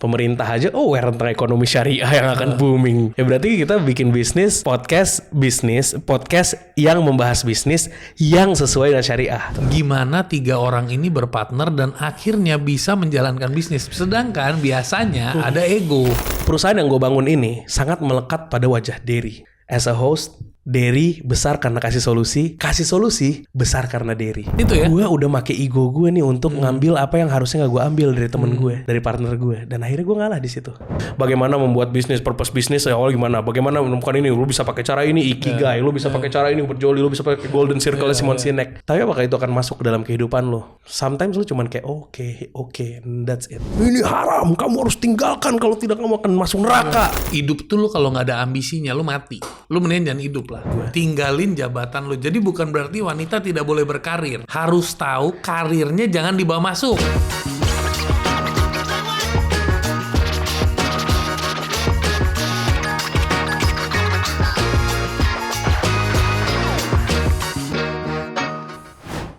pemerintah aja aware tentang ekonomi syariah yang akan booming. Ya berarti kita bikin bisnis podcast yang membahas bisnis yang sesuai dengan syariah. Gimana 3 orang ini berpartner dan akhirnya bisa menjalankan bisnis. Sedangkan biasanya ada ego. Perusahaan yang gue bangun ini sangat melekat pada wajah Dery. As a host, Dery besar karena kasih solusi besar karena Dery. Itu ya? Gue udah make ego gue nih untuk ngambil apa yang harusnya gak gue ambil dari temen gue, dari partner gue, dan akhirnya gue ngalah di situ. Bagaimana membuat bisnis, purpose bisnis ya, gimana? Bagaimana menemukan ini? Lu bisa pakai cara ini, ikigai. Lu bisa pakai cara ini, berjoli. Lu bisa pakai golden circle Simon Sinek. Tapi apakah itu akan masuk ke dalam kehidupan lo? Sometimes lu cuman kayak oke, that's it. Ini haram, kamu harus tinggalkan, kalau tidak kamu akan masuk neraka. Hidup tuh lu kalau gak ada ambisinya lu mati. Lu mendingan jangan hidup lah. Tinggalin jabatan lu. Jadi bukan berarti wanita tidak boleh berkarir. Harus tahu karirnya jangan dibawa masuk.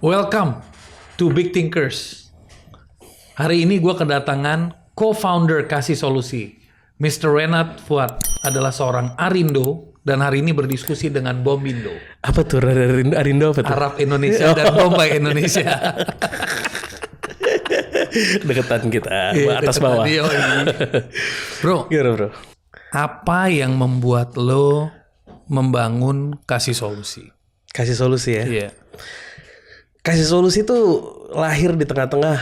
Welcome to Big Thinkers. Hari ini gue kedatangan co-founder Kasih Solusi. Mr. Renat Fuad adalah seorang Arindo dan hari ini berdiskusi dengan Bombindo. Apa tuh Arindo apa tuh? Arab Indonesia dan Bombay Indonesia. Deketan kita, atas bawah. Bro, gimana bro? apa yang membuat lo membangun Kasih Solusi? Kasih Solusi ya? Iya. Kasih Solusi itu lahir di tengah-tengah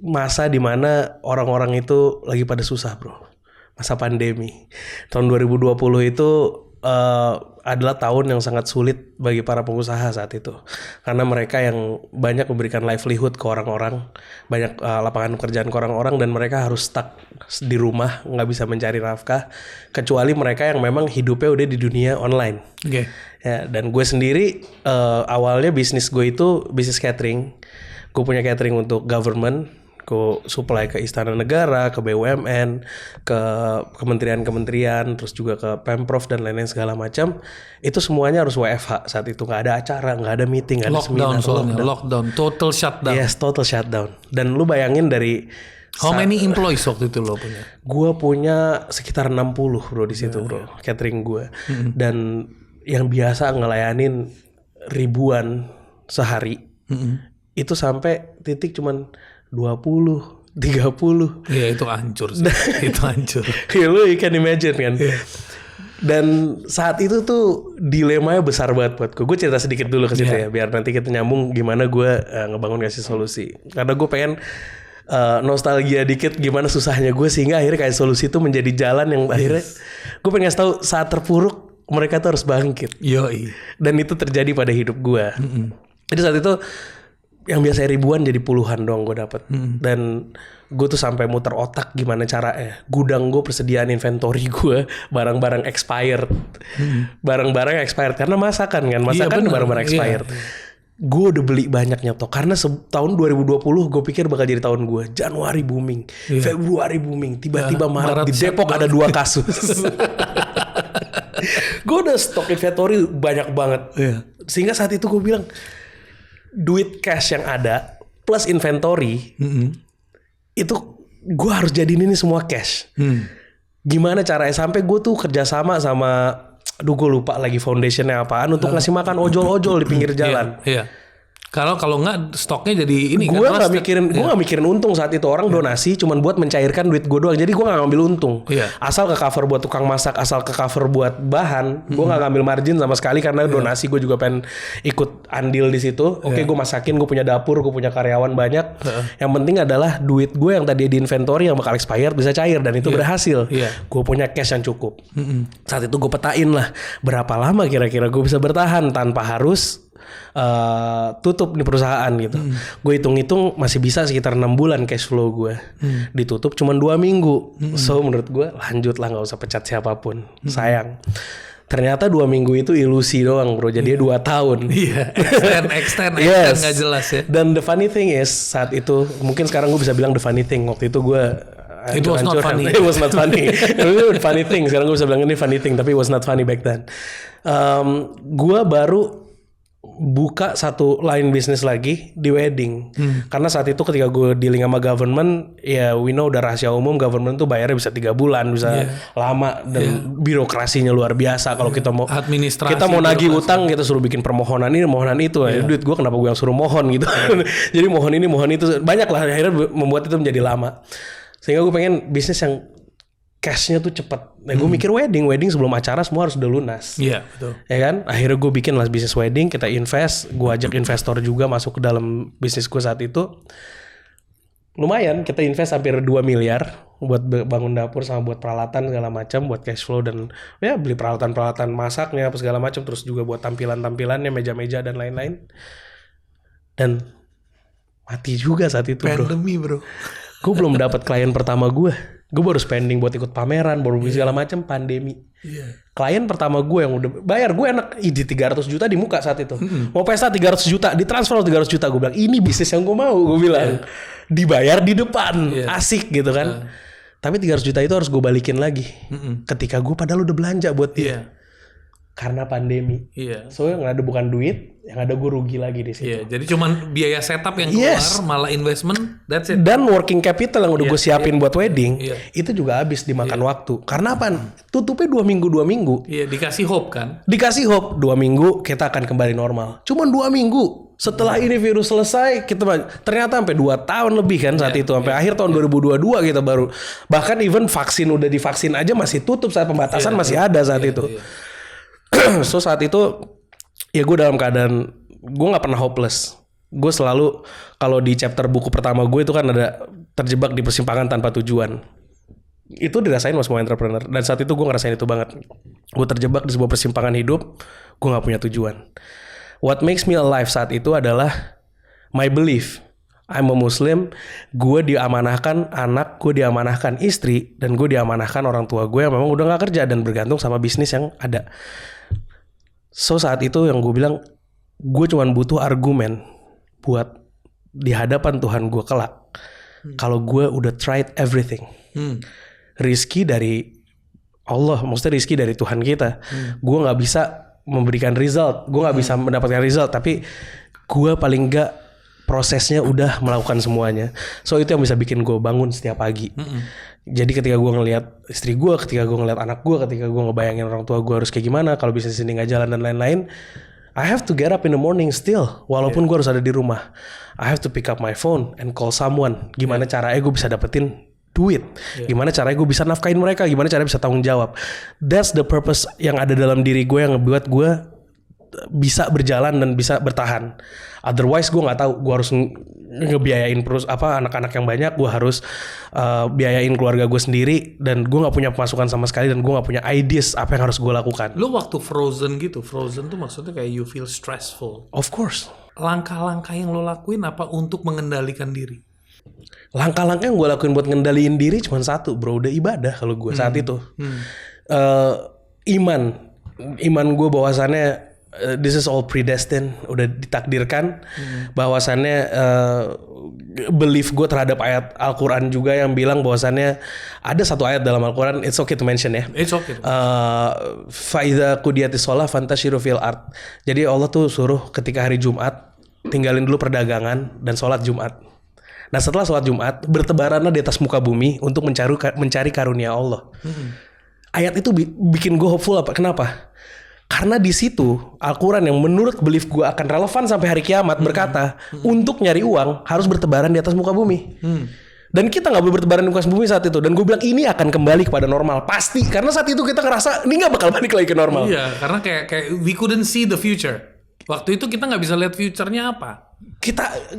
masa dimana orang-orang itu lagi pada susah bro. Masa pandemi. Tahun 2020 itu adalah tahun yang sangat sulit bagi para pengusaha saat itu. Karena mereka yang banyak memberikan livelihood ke orang-orang. Banyak lapangan pekerjaan ke orang-orang. Dan mereka harus stuck di rumah. Nggak bisa mencari nafkah. Kecuali mereka yang memang hidupnya udah di dunia online. Oke. Ya, dan gue sendiri awalnya bisnis gue itu bisnis catering. Gue punya catering untuk government. Gue supply ke Istana Negara, ke BUMN, ke kementerian-kementerian, terus juga ke Pemprov dan lain-lain segala macam. Itu semuanya harus WFH saat itu. Nggak ada acara, nggak ada meeting, nggak ada seminar. Lockdown, total shutdown. Yes, total shutdown. Dan lu bayangin dari... How many employees waktu itu lo punya? Gue punya sekitar 60 bro di situ bro, catering gue. Dan yang biasa ngelayanin ribuan sehari, itu sampai titik cuman 20, 30. Iya itu hancur sih. Itu hancur. Ya lu you can imagine kan. Dan saat itu tuh dilemanya besar banget buat gue. Gue cerita sedikit dulu ke situ ya. Biar nanti kita nyambung gimana gue ngebangun Kasih Solusi. Karena gue pengen nostalgia dikit gimana susahnya gue. Sehingga akhirnya Kasih Solusi itu menjadi jalan yang akhirnya gue pengen ngasih tahu saat terpuruk mereka tuh harus bangkit. Yoi. Dan itu terjadi pada hidup gue. Jadi saat itu yang biasa ribuan jadi puluhan dong gue dapet. Dan gue tuh sampai muter otak gimana caranya. Gudang gue, persediaan inventory gue, barang-barang expired. Barang-barang expired. Karena masakan kan barang-barang expired. Gue udah beli banyak nyetok. Karena tahun 2020 gue pikir bakal jadi tahun gue. Januari booming, Februari booming. Tiba-tiba Maret di Depok ada 2 kasus. Gue udah stok inventory banyak banget. Sehingga saat itu gue bilang, duit cash yang ada plus inventory itu gue harus jadiin ini semua cash. Gimana caranya? Sampai gue tuh kerjasama sama, gue lupa lagi foundationnya apaan untuk ngasih makan ojol-ojol di pinggir jalan. Iya. Kalau nggak stoknya jadi ini. Gue nggak mikirin untung saat itu. Orang donasi cuman buat mencairkan duit gue doang. Jadi gue nggak ngambil untung. Asal ke cover buat tukang masak, asal ke cover buat bahan, gue nggak ngambil margin sama sekali karena donasi gue juga pengen ikut andil di situ. Oke, gue masakin, gue punya dapur, gue punya karyawan banyak. Yang penting adalah duit gue yang tadi di inventory yang bakal expired bisa cair dan itu berhasil. Gue punya cash yang cukup. Saat itu gue petain lah berapa lama kira-kira gue bisa bertahan tanpa harus tutup di perusahaan gitu. Gue hitung-hitung masih bisa sekitar 6 bulan cash flow gue. Ditutup cuma 2 minggu. So menurut gue lanjut lah, gak usah pecat siapapun. Sayang. Ternyata 2 minggu itu ilusi doang bro. Jadi 2 tahun. Extend gak jelas ya. Dan the funny thing is saat itu, mungkin sekarang gue bisa bilang the funny thing. Waktu itu gue It was not funny. It was not funny. Itu funny thing. Sekarang gue bisa bilang ini funny thing, tapi it was not funny back then. Gue baru buka satu line bisnis lagi di wedding. Karena saat itu ketika gue dealing sama government, ya we know udah rahasia umum, government tuh bayarnya bisa 3 bulan, bisa lama, dan birokrasinya luar biasa. Kalau kita mau nagih utang, kita suruh bikin permohonan ini, permohonan itu. Duit gue kenapa gue yang suruh mohon gitu. Jadi mohon ini, mohon itu, banyak lah, akhirnya membuat itu menjadi lama. Sehingga gue pengen bisnis yang cashnya tuh cepet. Nah, gue mikir wedding sebelum acara semua harus udah lunas. Iya, betul. Ya kan? Akhirnya gue bikin lah bisnis wedding, kita invest, gue ajak investor juga masuk ke dalam bisnis gue saat itu. Lumayan, kita invest hampir 2 miliar buat bangun dapur sama buat peralatan segala macam, buat cash flow dan ya beli peralatan masaknya apa segala macam, terus juga buat tampilannya, meja-meja dan lain-lain. Dan mati juga saat itu, Pandemi, bro. Gue belum dapat klien pertama gue. Gue baru spending buat ikut pameran, baru beli segala macam, pandemi. Klien pertama gue yang udah bayar gue enak, ide 300 juta di muka saat itu. Mau pesta 300 juta, ditransfer 300 juta. Gue bilang, ini bisnis yang gue mau, gue bilang. Dibayar di depan, asik gitu kan. Tapi 300 juta itu harus gue balikin lagi. Ketika gue padahal udah belanja buat dia. Karena pandemi. So yang ada bukan duit, yang ada gue rugi lagi di situ. Jadi cuman biaya setup yang keluar, malah investment, that's it. Dan working capital yang udah gue siapin buat wedding, itu juga habis dimakan waktu. Karena apa? Tutupnya 2 minggu. Iya, dikasih hope kan? Dikasih hope, 2 minggu kita akan kembali normal. Cuman 2 minggu. Setelah ini virus selesai, kita ternyata sampai 2 tahun lebih kan saat itu. Sampai akhir tahun 2022 kita baru. Bahkan even vaksin udah divaksin aja masih tutup, saat pembatasan masih ada saat itu. So saat itu ya gue dalam keadaan gue nggak pernah hopeless. Gue selalu kalau di chapter buku pertama gue itu kan ada terjebak di persimpangan tanpa tujuan. Itu dirasain semua entrepreneur. Dan saat itu gue ngerasain itu banget. Gue terjebak di sebuah persimpangan hidup. Gue nggak punya tujuan. What makes me alive saat itu adalah my belief. I'm a Muslim. Gue diamanahkan anak, gue diamanahkan istri, dan gue diamanahkan orang tua gue yang memang udah nggak kerja dan bergantung sama bisnis yang ada. So saat itu yang gue bilang, gue cuma butuh argumen buat di hadapan Tuhan gue kelak. Kalau gue udah tried everything. Rizki dari Allah, maksudnya rizki dari Tuhan kita. Gue gak bisa memberikan result. Gue gak bisa mendapatkan result. Tapi gue paling gak prosesnya udah melakukan semuanya. So itu yang bisa bikin gue bangun setiap pagi. Jadi ketika gue ngelihat istri gue, ketika gue ngelihat anak gue, ketika gue ngebayangin orang tua gue harus kayak gimana, kalau bisnis ini nggak jalan dan lain-lain, I have to get up in the morning still, walaupun gue harus ada di rumah. I have to pick up my phone and call someone. Gimana caranya gue bisa dapetin duit? Gimana caranya gue bisa nafkahin mereka? Gimana caranya bisa tanggung jawab? That's the purpose yang ada dalam diri gue yang ngebuat gue bisa berjalan dan bisa bertahan. Otherwise gue nggak tahu, gue harus ngebiayain anak-anak yang banyak, gue harus biayain keluarga gue sendiri, dan gue nggak punya pemasukan sama sekali, dan gue nggak punya ideas apa yang harus gue lakukan. Lu waktu frozen tuh maksudnya kayak you feel stressful. Of course. Langkah-langkah yang lo lakuin apa untuk mengendalikan diri? Langkah-langkah yang gue lakuin buat ngendaliin diri cuma satu, bro, udah ibadah kalau gue saat itu. Iman gue bahwasannya this is all predestined, udah ditakdirkan. Bahwasannya belief gue terhadap ayat Al-Quran juga yang bilang bahwasannya ada satu ayat dalam Al-Quran, it's okay to mention ya. It's okay. Fa'idha qudiyatis sholah fantashiru fil ard. Jadi Allah tuh suruh ketika hari Jumat tinggalin dulu perdagangan dan sholat Jumat. Nah setelah sholat Jumat bertebaranlah di atas muka bumi untuk mencari karunia Allah. Ayat itu bikin gue hopeful apa? Kenapa? Karena di situ Al-Quran yang menurut belief gue akan relevan sampai hari kiamat berkata untuk nyari uang harus bertebaran di atas muka bumi. Dan kita gak boleh bertebaran di muka bumi saat itu. Dan gue bilang ini akan kembali kepada normal. Pasti. Karena saat itu kita ngerasa ini gak bakal balik lagi ke normal. Iya. Karena kayak we couldn't see the future. Waktu itu kita gak bisa lihat future-nya apa.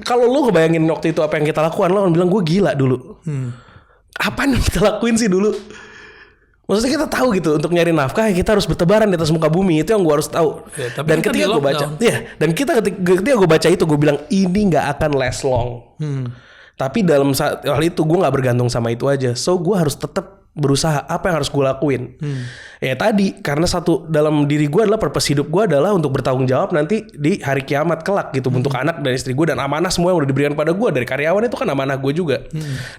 Kalau lo ngebayangin waktu itu apa yang kita lakukan, lo akan bilang gue gila dulu. Apa yang kita lakuin sih dulu? Maksudnya kita tahu gitu, untuk nyari nafkah kita harus bertebaran di atas muka bumi. Itu yang gue harus tahu. Ya, dan ketika gue baca, ketika gue baca itu gue bilang ini nggak akan last long. Tapi dalam hal itu gue nggak bergantung sama itu aja. So gue harus tetap berusaha, apa yang harus gue lakuin. Ya tadi, karena satu dalam diri gue adalah purpose hidup gue adalah untuk bertanggung jawab nanti di hari kiamat kelak gitu, untuk anak dan istri gue, dan amanah semua yang udah diberikan pada gue dari karyawan itu kan amanah gue juga,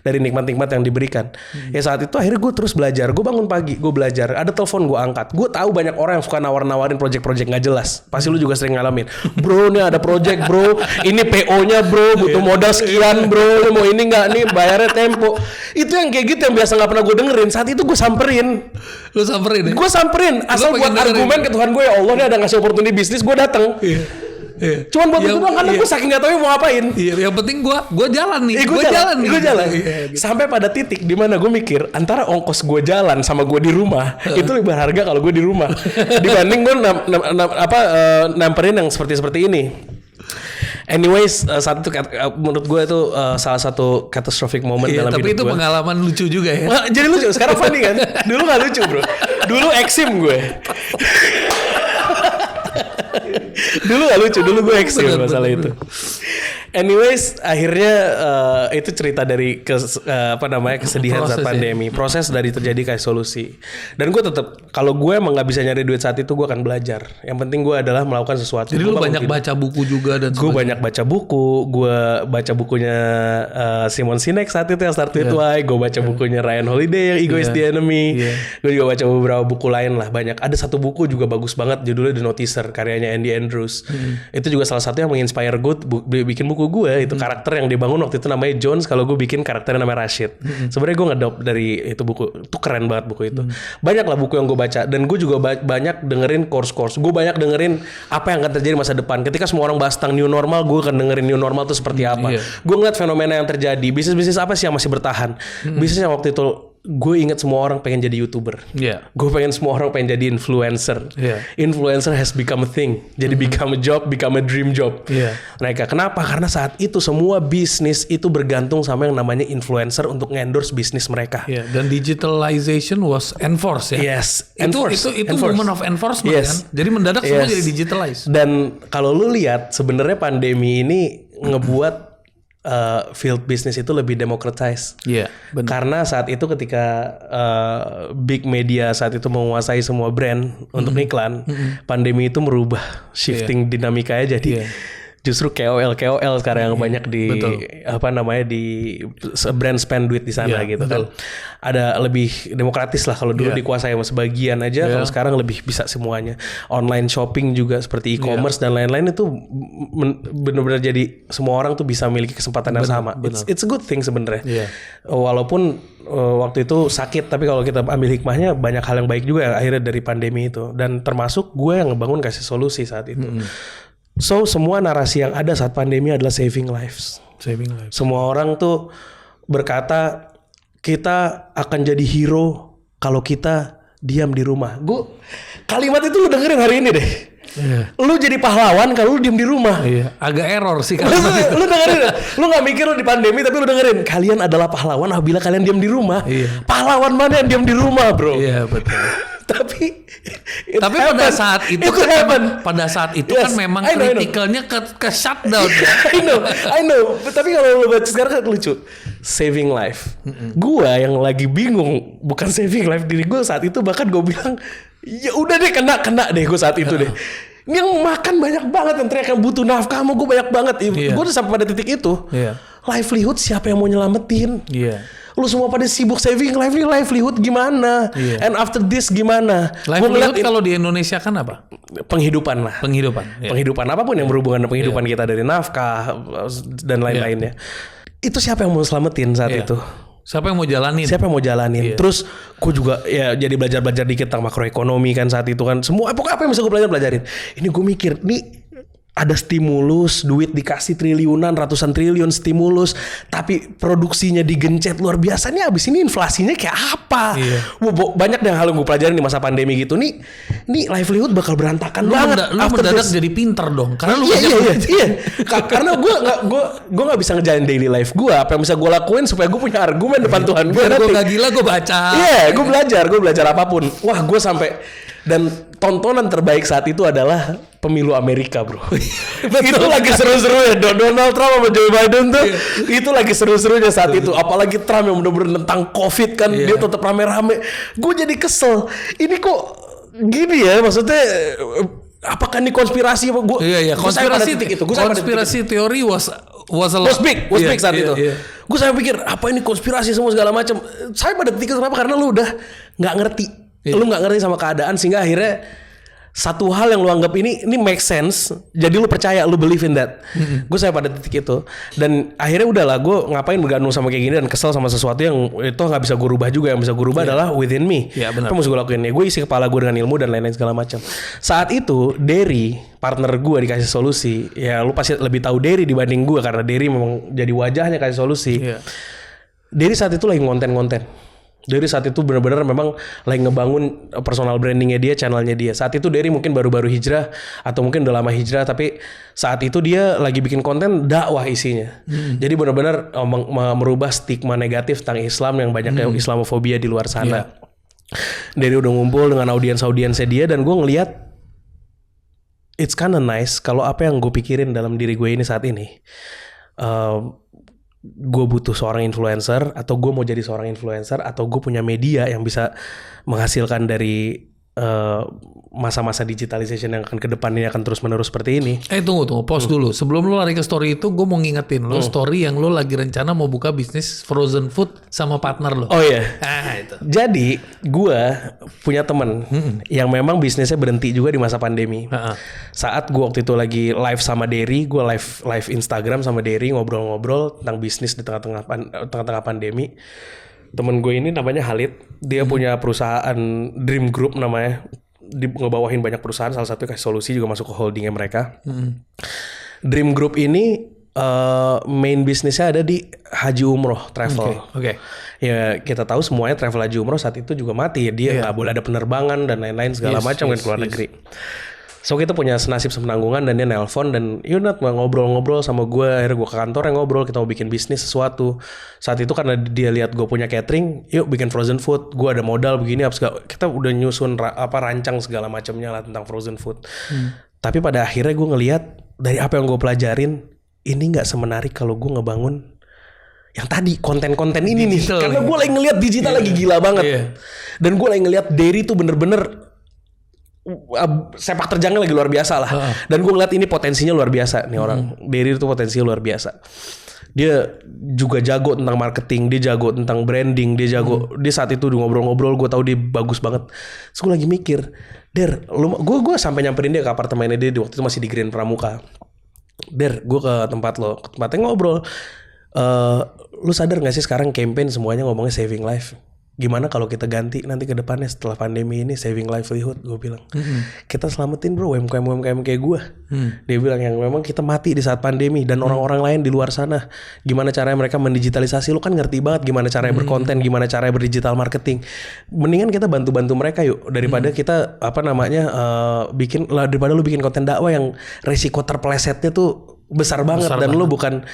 dari nikmat-nikmat yang diberikan. Ya saat itu akhirnya gue terus belajar, gue bangun pagi, gue belajar, ada telepon gue angkat, gue tahu banyak orang yang suka nawar-nawarin project-project nggak jelas, pasti lu juga sering ngalamin, bro nih ada project bro, ini PO-nya bro, butuh modal sekian bro, lu mau ini nggak nih, bayarnya tempo, itu yang kayak gitu yang biasa nggak pernah gue dengerin. Saat itu gue samperin. Lu samperin ya? Gue samperin. Asal buat argumen ke Tuhan gue, ya Allah nih ada ngasih opportunity bisnis, gue dateng. Iya. Cuman buat itu doang, karena gue saking gak tau mau ngapain. Iya, yang penting gue jalan nih. Gue jalan. Sampai pada titik dimana gue mikir, antara ongkos gue jalan sama gue di rumah, itu lebih berharga kalau gue di rumah. Dibanding gue namperin yang seperti ini. Anyways, saat itu menurut gue itu salah satu catastrophic moment dalam hidup gue. Tapi itu pengalaman lucu juga ya. Wah, jadi lucu, sekarang funny kan? Dulu gak lucu bro. Dulu eksim gue. Dulu gak lucu, dulu gue eksim masalah itu. Anyways, akhirnya itu cerita dari kesedihan saat pandemi. Proses dari terjadi kayak solusi. Dan gue tetap, kalau gue emang nggak bisa nyari duit saat itu, gue akan belajar. Yang penting gue adalah melakukan sesuatu. Jadi lu banyak baca buku juga dan gue banyak baca buku. Gue baca bukunya Simon Sinek saat itu yang Start With Why. Gue baca bukunya Ryan Holiday yang Ego is the Enemy. Gue juga baca beberapa buku lain lah, banyak. Ada satu buku juga bagus banget, judulnya The Noticer, karyanya Andy Andrews. Itu juga salah satu yang menginspire gue bikin buku gue. Itu karakter yang dibangun waktu itu namanya Jones, kalau gue bikin karakternya namanya Rashid. Sebenarnya gue ngedop dari itu buku, itu keren banget buku itu. Banyak lah buku yang gue baca, dan gue juga banyak dengerin course. Gue banyak dengerin apa yang akan terjadi masa depan. Ketika semua orang bahas tentang new normal, gue akan dengerin new normal itu seperti apa. Gue ngeliat fenomena yang terjadi, bisnis apa sih yang masih bertahan. Bisnis yang waktu itu gue inget semua orang pengen jadi YouTuber. Gue pengen semua orang pengen jadi influencer. Influencer has become a thing. Jadi become a job, become a dream job. Mereka kenapa? Karena saat itu semua bisnis itu bergantung sama yang namanya influencer untuk endorse bisnis mereka. Dan digitalization was enforced ya. Yes, itu moment of enforcement kan. Jadi mendadak semua jadi digitalize. Dan kalau lu lihat sebenarnya pandemi ini ngebuat field business itu lebih democratize. Benar. Karena saat itu ketika big media saat itu menguasai semua brand untuk iklan, pandemi itu merubah shifting dinamikanya jadi justru KOL sekarang yang banyak di di brand spend duit di sana gitu kan. Ada lebih demokratis lah, kalau dulu dikuasai sama sebagian aja, kalau sekarang lebih bisa semuanya. Online shopping juga seperti e-commerce dan lain-lain itu benar-benar jadi semua orang tuh bisa memiliki kesempatan yang sama. It's a good thing sebenarnya. Walaupun waktu itu sakit, tapi kalau kita ambil hikmahnya banyak hal yang baik juga akhirnya dari pandemi itu, dan termasuk gue yang ngebangun kasih solusi saat itu. So semua narasi yang ada saat pandemi adalah saving lives. Semua orang tuh berkata kita akan jadi hero kalau kita diam di rumah. Kalimat itu lu dengerin hari ini deh. Lu jadi pahlawan kalau lu diam di rumah. Agak error sih kalimat itu. Lu dengerin, lu gak mikir lu di pandemi, tapi lu dengerin kalian adalah pahlawan apabila kalian diam di rumah. Pahlawan mana yang diam di rumah, bro? Betul. Tapi pada saat itu kan memang kritikalnya ke shutdown. I know. Tapi kalau lu baca sekarang kan lucu. Saving life. Gua yang lagi bingung, bukan saving life diri gue saat itu, bahkan gue bilang ya udah deh kena deh gue saat itu deh. Yang makan banyak banget, yang teriak yang butuh nafkah sama gue banyak banget. Gue udah sampai pada titik itu. Livelihood siapa yang mau nyelamatin? Lu semua pada sibuk saving livelihood gimana? And after this gimana? Livelihood kalau di Indonesia kan apa? Penghidupan lah. Penghidupan apapun yang berhubungan dengan penghidupan kita, dari nafkah dan lain-lainnya. Itu siapa yang mau selamatin saat itu? Siapa yang mau jalanin? Terus gue juga ya jadi belajar dikit tentang makroekonomi kan saat itu kan. Semua pokoknya apa yang bisa gue pelajarin. Ini gue mikir nih, ada stimulus, duit dikasih triliunan, ratusan triliun stimulus, tapi produksinya digencet luar biasa. Nih abis ini inflasinya kayak apa? Banyak yang hal yang gue pelajarin di masa pandemi gitu. Nih livelihood bakal berantakan banget. Lu mendadak jadi pinter dong. Karena lu karena gue nggak bisa ngejalin daily life gue. Apa yang bisa gue lakuin supaya gue punya argumen depan Tuhan gue. Gue gak gila, gue baca. Gue belajar apapun. Wah, gue sampai Dan tontonan terbaik saat itu adalah pemilu Amerika, bro. Itu lagi seru-serunya. Donald Trump sama Joe Biden tuh itu lagi seru-serunya saat itu. Apalagi Trump yang bener-bener tentang COVID kan, dia tetap rame-rame. Gue jadi kesel. Ini kok gini ya, maksudnya apakah ini konspirasi? Konspirasi teori was big saat itu. Gue sampai pikir apa ini konspirasi semua segala macam. Saya pada titik itu kenapa? Karena lu udah nggak ngerti. Lu nggak ngerti sama keadaan sehingga akhirnya satu hal yang lu anggap ini make sense, jadi lu percaya, lu believe in that. Gue saya pada titik itu, dan akhirnya udahlah, gue ngapain bergantung sama kayak gini dan kesel sama sesuatu yang itu nggak bisa gue rubah juga. Yang bisa gue rubah adalah within me. Apa mesti gue lakuin ya? Gue isi kepala gue dengan ilmu dan lain-lain segala macam. Saat itu Derry, partner gue dikasih solusi, ya lu pasti lebih tahu Derry dibanding gue karena Derry memang jadi wajahnya kasih solusi. Derry saat itu lagi konten-konten. Derry saat itu benar-benar memang lagi ngebangun personal brandingnya dia, channelnya dia. Saat itu Derry mungkin baru-baru hijrah atau mungkin udah lama hijrah, tapi saat itu dia lagi bikin konten dakwah isinya. Jadi benar-benar merubah stigma negatif tentang Islam yang banyaknya Islamofobia di luar sana. Derry udah ngumpul dengan audiensnya dia, dan gue ngelihat it's kinda nice kalau apa yang gue pikirin dalam diri gue ini saat ini. Gue butuh seorang influencer, atau gue mau jadi seorang influencer, atau gue punya media yang bisa menghasilkan dari masa-masa digitalization yang akan ke depan ini akan terus-menerus seperti ini. Tunggu, pause dulu. Sebelum lo lari ke story itu, gue mau ngingetin lo story yang lo lagi rencana mau buka bisnis frozen food sama partner lo. Oh iya. Itu. Jadi gue punya temen yang memang bisnisnya berhenti juga di masa pandemi. Saat gue waktu itu lagi live sama Derry, gue live Instagram sama Derry, ngobrol-ngobrol tentang bisnis di tengah-tengah pandemi. Temen gue ini namanya Halid, dia punya perusahaan Dream Group namanya, ngebawahin banyak perusahaan, salah satu kasih solusi juga masuk ke holdingnya mereka. Dream Group ini main bisnisnya ada di haji umroh travel. Ya kita tahu semuanya travel haji umroh saat itu juga mati ya, dia nggak boleh ada penerbangan dan lain-lain segala macam kan keluar negeri. So kita punya senasib sepenanggungan, dan dia nelpon dan Yunat ngobrol-ngobrol sama gue. Akhirnya gue ke kantor yang ngobrol, kita mau bikin bisnis sesuatu. Saat itu karena dia lihat gue punya catering, yuk bikin frozen food. Gue ada modal begini, kita udah nyusun rancang segala macamnya lah tentang frozen food. Tapi pada akhirnya gue ngelihat dari apa yang gue pelajarin, ini nggak semenarik kalau gue ngebangun yang tadi konten-konten ini digital nih. Karena gue lagi ngelihat digital lagi gila banget. Dan gue lagi ngelihat Derry tuh bener-bener sepak terjangnya lagi luar biasa lah. Dan gue ngeliat ini potensinya luar biasa nih orang. Derry itu potensinya luar biasa. Dia juga jago tentang marketing, dia jago tentang branding, dia jago. Dia saat itu ngobrol-ngobrol, gue tahu dia bagus banget. Terus gue lagi mikir, gue sampai nyamperin dia ke apartemennya dia waktu itu masih di Grand Pramuka. Gue ke tempatnya ngobrol. Lu sadar gak sih sekarang campaign semuanya ngomongnya saving life? Gimana kalau kita ganti nanti ke depannya setelah pandemi ini saving livelihood? Gue bilang kita selamatin bro UMKM kayak gue. Dia bilang yang memang kita mati di saat pandemi, dan orang-orang lain di luar sana gimana caranya mereka mendigitalisasi. Lu kan ngerti banget gimana caranya berkonten, gimana caranya berdigital marketing. Mendingan kita bantu mereka yuk, daripada kita daripada lu bikin konten dakwah yang resiko terpelesetnya tuh besar banget. Dan lu bukan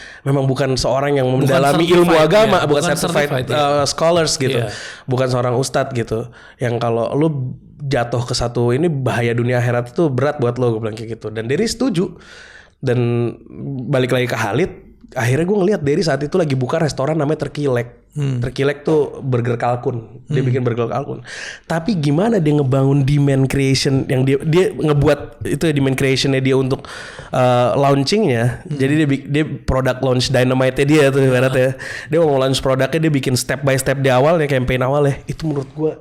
seorang yang mendalami ilmu agama, bukan certified scholars gitu, bukan seorang ustadz gitu, yang kalau lu jatuh ke satu ini bahaya dunia akhirat itu berat buat lo. Gue bilang kayak gitu, dan Derry setuju. Dan balik lagi ke Halid, akhirnya gue ngelihat Derry saat itu lagi buka restoran namanya Turkey Leg. Turkey Leg tuh burger kalkun. Dia bikin burger kalkun. Tapi gimana dia ngebangun demand creation yang dia ngebuat itu demand creationnya dia untuk launchingnya. Jadi dia product launch dynamite-nya dia tuh ibaratnya. Dia mau launch produknya, dia bikin step by step di awalnya, campaign awalnya. Itu menurut gue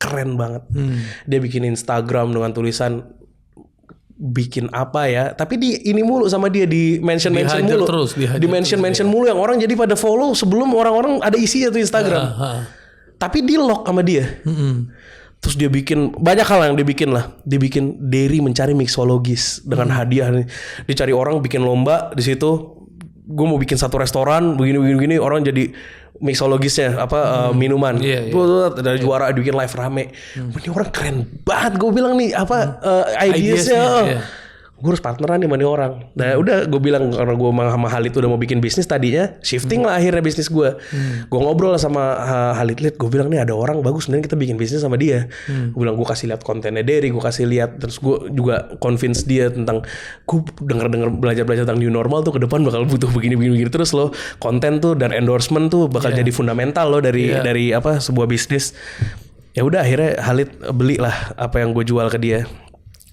keren banget. Dia bikin Instagram dengan tulisan bikin apa ya, tapi di ini mulu sama dia, di mention mulu terus, di mention mulu yang orang jadi pada follow sebelum orang-orang ada isinya tuh Instagram. Tapi di lock sama dia. Terus dia bikin banyak hal yang dia bikin Derry mencari mixologis dengan hadiah. Dia cari orang, bikin lomba di situ. Gue mau bikin satu restoran begini orang jadi mixologisnya minuman. Dari juara bikin live rame. Ini orang keren banget, gue bilang nih ideasnya. gue harus partneran nih sama nih orang. Nah udah gue bilang karena gue sama Halid udah mau bikin bisnis tadinya, shifting lah akhirnya bisnis gue. Gue ngobrol sama Halid, gue bilang nih ada orang bagus, sebenarnya kita bikin bisnis sama dia. Gue bilang gue kasih lihat kontennya Derry, gue kasih lihat, terus gue juga convince dia tentang gue denger belajar tentang new normal tuh ke depan bakal butuh begini terus loh, konten tuh dan endorsement tuh bakal jadi fundamental loh dari apa sebuah bisnis. Ya udah akhirnya Halid beli lah apa yang gue jual ke dia.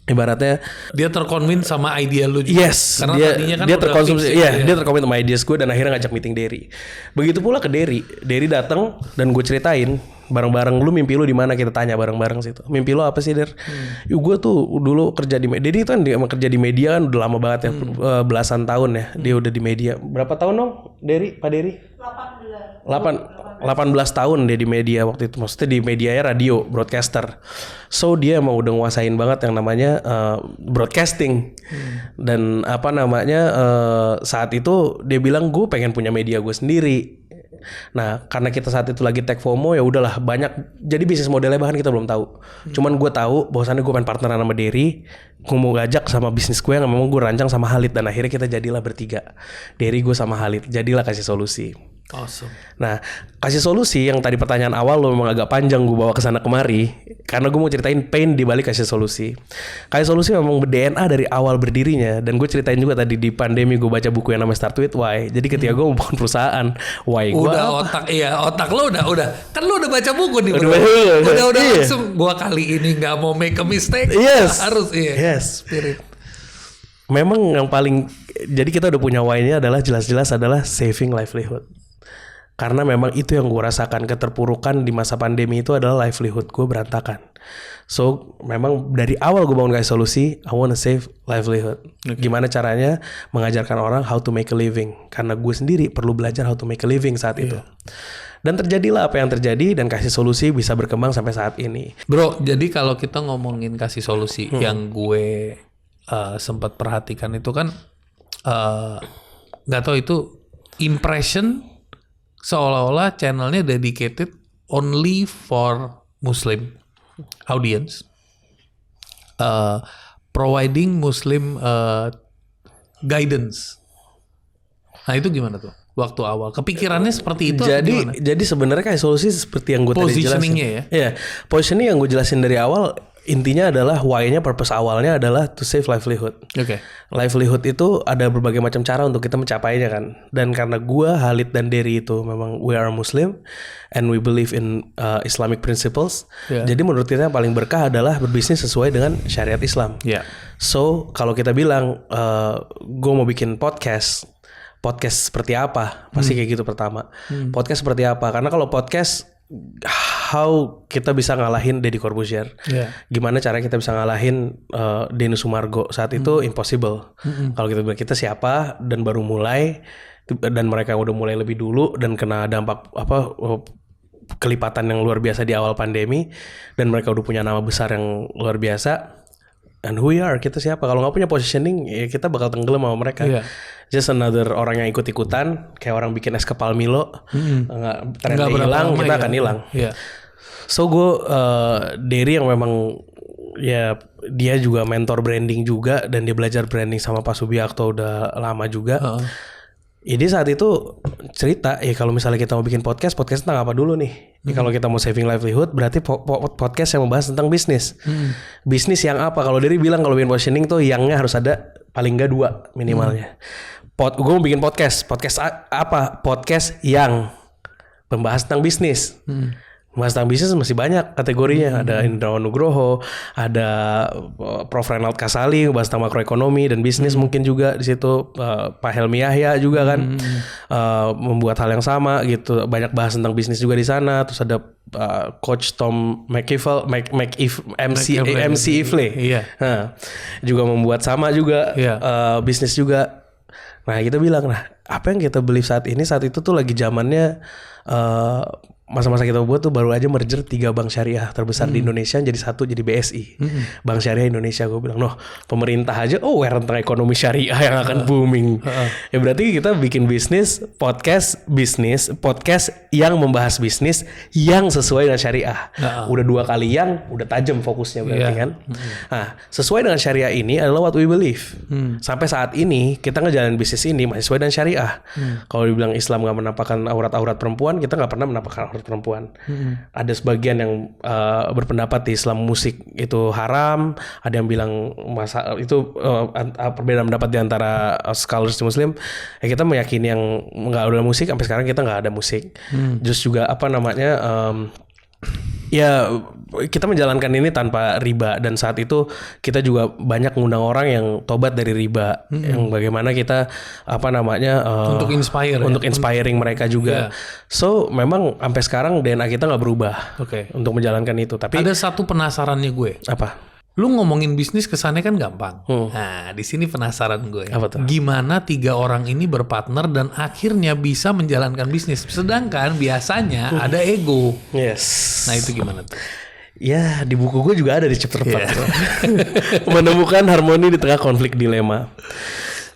Ibaratnya dia terkonvins sama idea lu juga. Yes, karena tadinya kan dia terkonsumsi, dia terkonvins sama ideas gue dan akhirnya ngajak meeting Derry. Begitu pula ke Derry datang dan gue ceritain bareng-bareng, lu mimpi lu di mana, kita tanya bareng-bareng situ. Mimpi lu apa sih, Der? Yuk gue tuh dulu kerja di media. Derry kan dia kerja di media kan udah lama banget ya, belasan tahun ya. Dia udah di media. Berapa tahun dong, Derry? Pak Derry? 18 tahun dia di media waktu itu. Maksudnya di medianya radio, broadcaster. So dia emang udah nguasain banget yang namanya broadcasting. Dan apa namanya saat itu dia bilang gue pengen punya media gue sendiri. Nah karena kita saat itu lagi tech FOMO ya udahlah banyak. Jadi bisnis modelnya bahkan kita belum tahu. Cuman gue tahu bahwasannya gue pengen partneran sama Derry. Gue mau ngajak sama bisnis gue yang memang gue rancang sama Halid. Dan akhirnya kita jadilah bertiga. Derry, gue sama Halid. Jadilah Kasih Solusi. Awesome. Nah, Kasih Solusi yang tadi pertanyaan awal lo memang agak panjang gue bawa ke sana kemari karena gue mau ceritain pain di balik Kasih Solusi. Kasih Solusi memang DNA dari awal berdirinya dan gue ceritain juga tadi di pandemi gue baca buku yang namanya Start With Why. Jadi ketika gue mau bangun perusahaan, why gue otak lo udah kan lo udah baca buku nih bro. Udah langsung gue kali ini nggak mau make a mistake. Yes. Harus Spirit. Memang yang paling jadi kita udah punya why-nya adalah jelas-jelas adalah saving livelihood. Karena memang itu yang gue rasakan, keterpurukan di masa pandemi itu adalah livelihood gue berantakan. So memang dari awal gue bangun Kasih Solusi, I wanna save livelihood. Gimana caranya mengajarkan orang how to make a living. Karena gue sendiri perlu belajar how to make a living saat itu. Dan terjadilah apa yang terjadi dan Kasih Solusi bisa berkembang sampai saat ini. Bro, jadi kalau kita ngomongin Kasih Solusi yang gue sempat perhatikan itu kan nggak tahu itu impression seolah-olah channelnya dedicated only for Muslim audience, providing Muslim guidance. Nah itu gimana tuh waktu awal? Kepikirannya seperti itu? Jadi sebenarnya Kasih Solusi seperti yang gue tadi jelasin. Positioningnya ya? Iya, positioning yang gue jelasin dari awal. Intinya adalah why-nya, purpose awalnya adalah to save livelihood. Okay. Livelihood itu ada berbagai macam cara untuk kita mencapainya kan. Dan karena gua, Halid dan Derry itu memang we are Muslim and we believe in Islamic principles. Yeah. Jadi menurut kita yang paling berkah adalah berbisnis sesuai dengan syariat Islam. Yeah. So kalau kita bilang gua mau bikin podcast seperti apa? Pasti kayak gitu pertama. Podcast seperti apa? Karena kalau podcast how kita bisa ngalahin Deddy Corbuzier? Gimana caranya kita bisa ngalahin Denny Sumargo? Saat itu impossible. Kalau kita bilang kita siapa dan baru mulai dan mereka udah mulai lebih dulu dan kena dampak kelipatan yang luar biasa di awal pandemi dan mereka udah punya nama besar yang luar biasa. And who we are, kita siapa? Kalau nggak punya positioning, ya kita bakal tenggelam sama mereka. Just another orang yang ikut-ikutan, kayak orang bikin es kepal Milo, trennya hilang, kita akan hilang. So gue Derry yang memang ya dia juga mentor branding juga dan dia belajar branding sama Pak Subiakto udah lama juga. Jadi saat itu cerita kalau misalnya kita mau bikin podcast tentang apa dulu nih? Kalau kita mau saving livelihood berarti podcast yang membahas tentang bisnis. Bisnis yang apa? Kalau Derry bilang kalau bikin positioning tuh yangnya harus ada paling nggak 2 minimalnya. Gue mau bikin podcast apa? Podcast yang membahas tentang bisnis. Mas tentang bisnis masih banyak kategorinya. Ada Indra Nugroho, ada Prof. Renald Kasali bahas tentang makroekonomi dan bisnis mungkin juga di situ. Pak Helmi Yahya juga kan membuat hal yang sama gitu. Banyak bahas tentang bisnis juga di sana. Terus ada Coach Tom MC Ifle. Juga membuat sama juga bisnis juga. Nah kita bilang, apa yang kita beli saat itu tuh lagi zamannya masa-masa kita buat tuh baru aja merger 3 bank syariah terbesar di Indonesia jadi satu, jadi BSI. Bank Syariah Indonesia. Gue bilang, noh pemerintah aja aware tentang ekonomi syariah yang akan booming. Ya berarti kita bikin podcast yang membahas bisnis yang sesuai dengan syariah. Udah 2 kali yang udah tajam fokusnya berarti kan. Nah, sesuai dengan syariah ini adalah what we believe. Sampai saat ini kita ngejalanin bisnis ini masih sesuai dengan syariah. Kalau dibilang Islam nggak menampakkan aurat-aurat perempuan, kita nggak pernah menampakkan aurat perempuan. Ada sebagian yang berpendapat di Islam musik itu haram, ada yang bilang itu perbedaan pendapat di antara scholars di Muslim. Ya kita meyakini yang nggak ada musik, sampai sekarang kita nggak ada musik. Terus juga ya kita menjalankan ini tanpa riba, dan saat itu kita juga banyak ngundang orang yang tobat dari riba, yang bagaimana kita untuk inspiring mereka juga. So memang sampai sekarang DNA kita nggak berubah untuk menjalankan itu. Tapi ada satu penasarannya gue. Apa? Lu ngomongin bisnis kesannya kan gampang. Nah, di sini penasaran gue. Apa tuh? Gimana 3 orang ini berpartner dan akhirnya bisa menjalankan bisnis? Sedangkan biasanya ada ego. Yes. Nah, itu gimana tuh? Ya, di buku gue juga ada di chapter 4. Menemukan harmoni di tengah konflik dilema.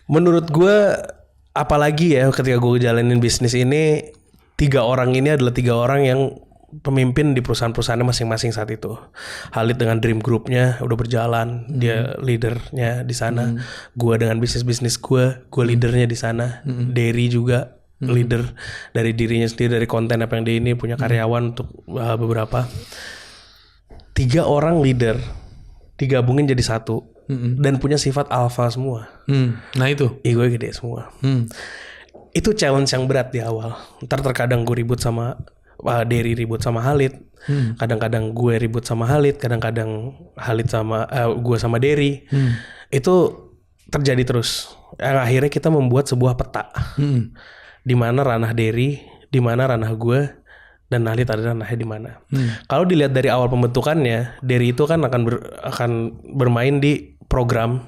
Menurut gue, apalagi ya ketika gue jalanin bisnis ini, 3 orang ini adalah 3 orang yang pemimpin di perusahaan-perusahaannya masing-masing saat itu. Khalid dengan Dream Group-nya udah berjalan, dia leadernya di sana. Gue dengan bisnis-bisnis gue leadernya di sana. Derry juga leader dari dirinya sendiri, dari konten apa yang dia ini, punya karyawan untuk beberapa. 3 orang leader digabungin jadi satu dan punya sifat alpha semua. Nah itu ego gede semua. Itu challenge yang berat di awal. Ntar terkadang gue ribut sama Derry, ribut sama Khalid. Kadang-kadang gue ribut sama Khalid, kadang-kadang Khalid sama gue sama Derry. Itu terjadi terus. Yang akhirnya kita membuat sebuah peta. Di mana ranah Derry, di mana ranah gue, dan Khalid ada ranahnya di mana. Kalau dilihat dari awal pembentukannya, Derry itu kan akan bermain di program,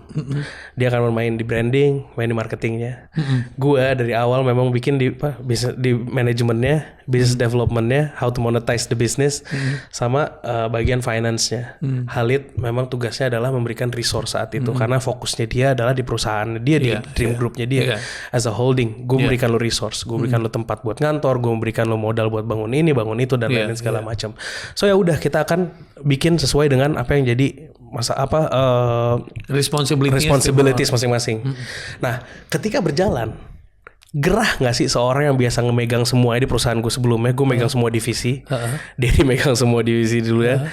dia akan bermain di branding, main di marketingnya. Gue dari awal memang bikin di manajemennya, business developmentnya, how to monetize the business, sama bagian finance-nya. Khalid memang tugasnya adalah memberikan resource saat itu, karena fokusnya dia adalah di perusahaan dia, di Dream Group-nya dia. As a holding, gue memberikan lo resource, gue memberikan lo tempat buat ngantor, gue memberikan lo modal buat bangun ini, bangun itu, dan lain-lain segala macam. So ya udah, kita akan bikin sesuai dengan apa yang jadi responsibilities masing-masing. Nah, ketika berjalan, gerah nggak sih seorang yang biasa ngemegang semua di perusahaanku sebelumnya? Gue megang semua divisi, Derry megang semua divisi dulu ya.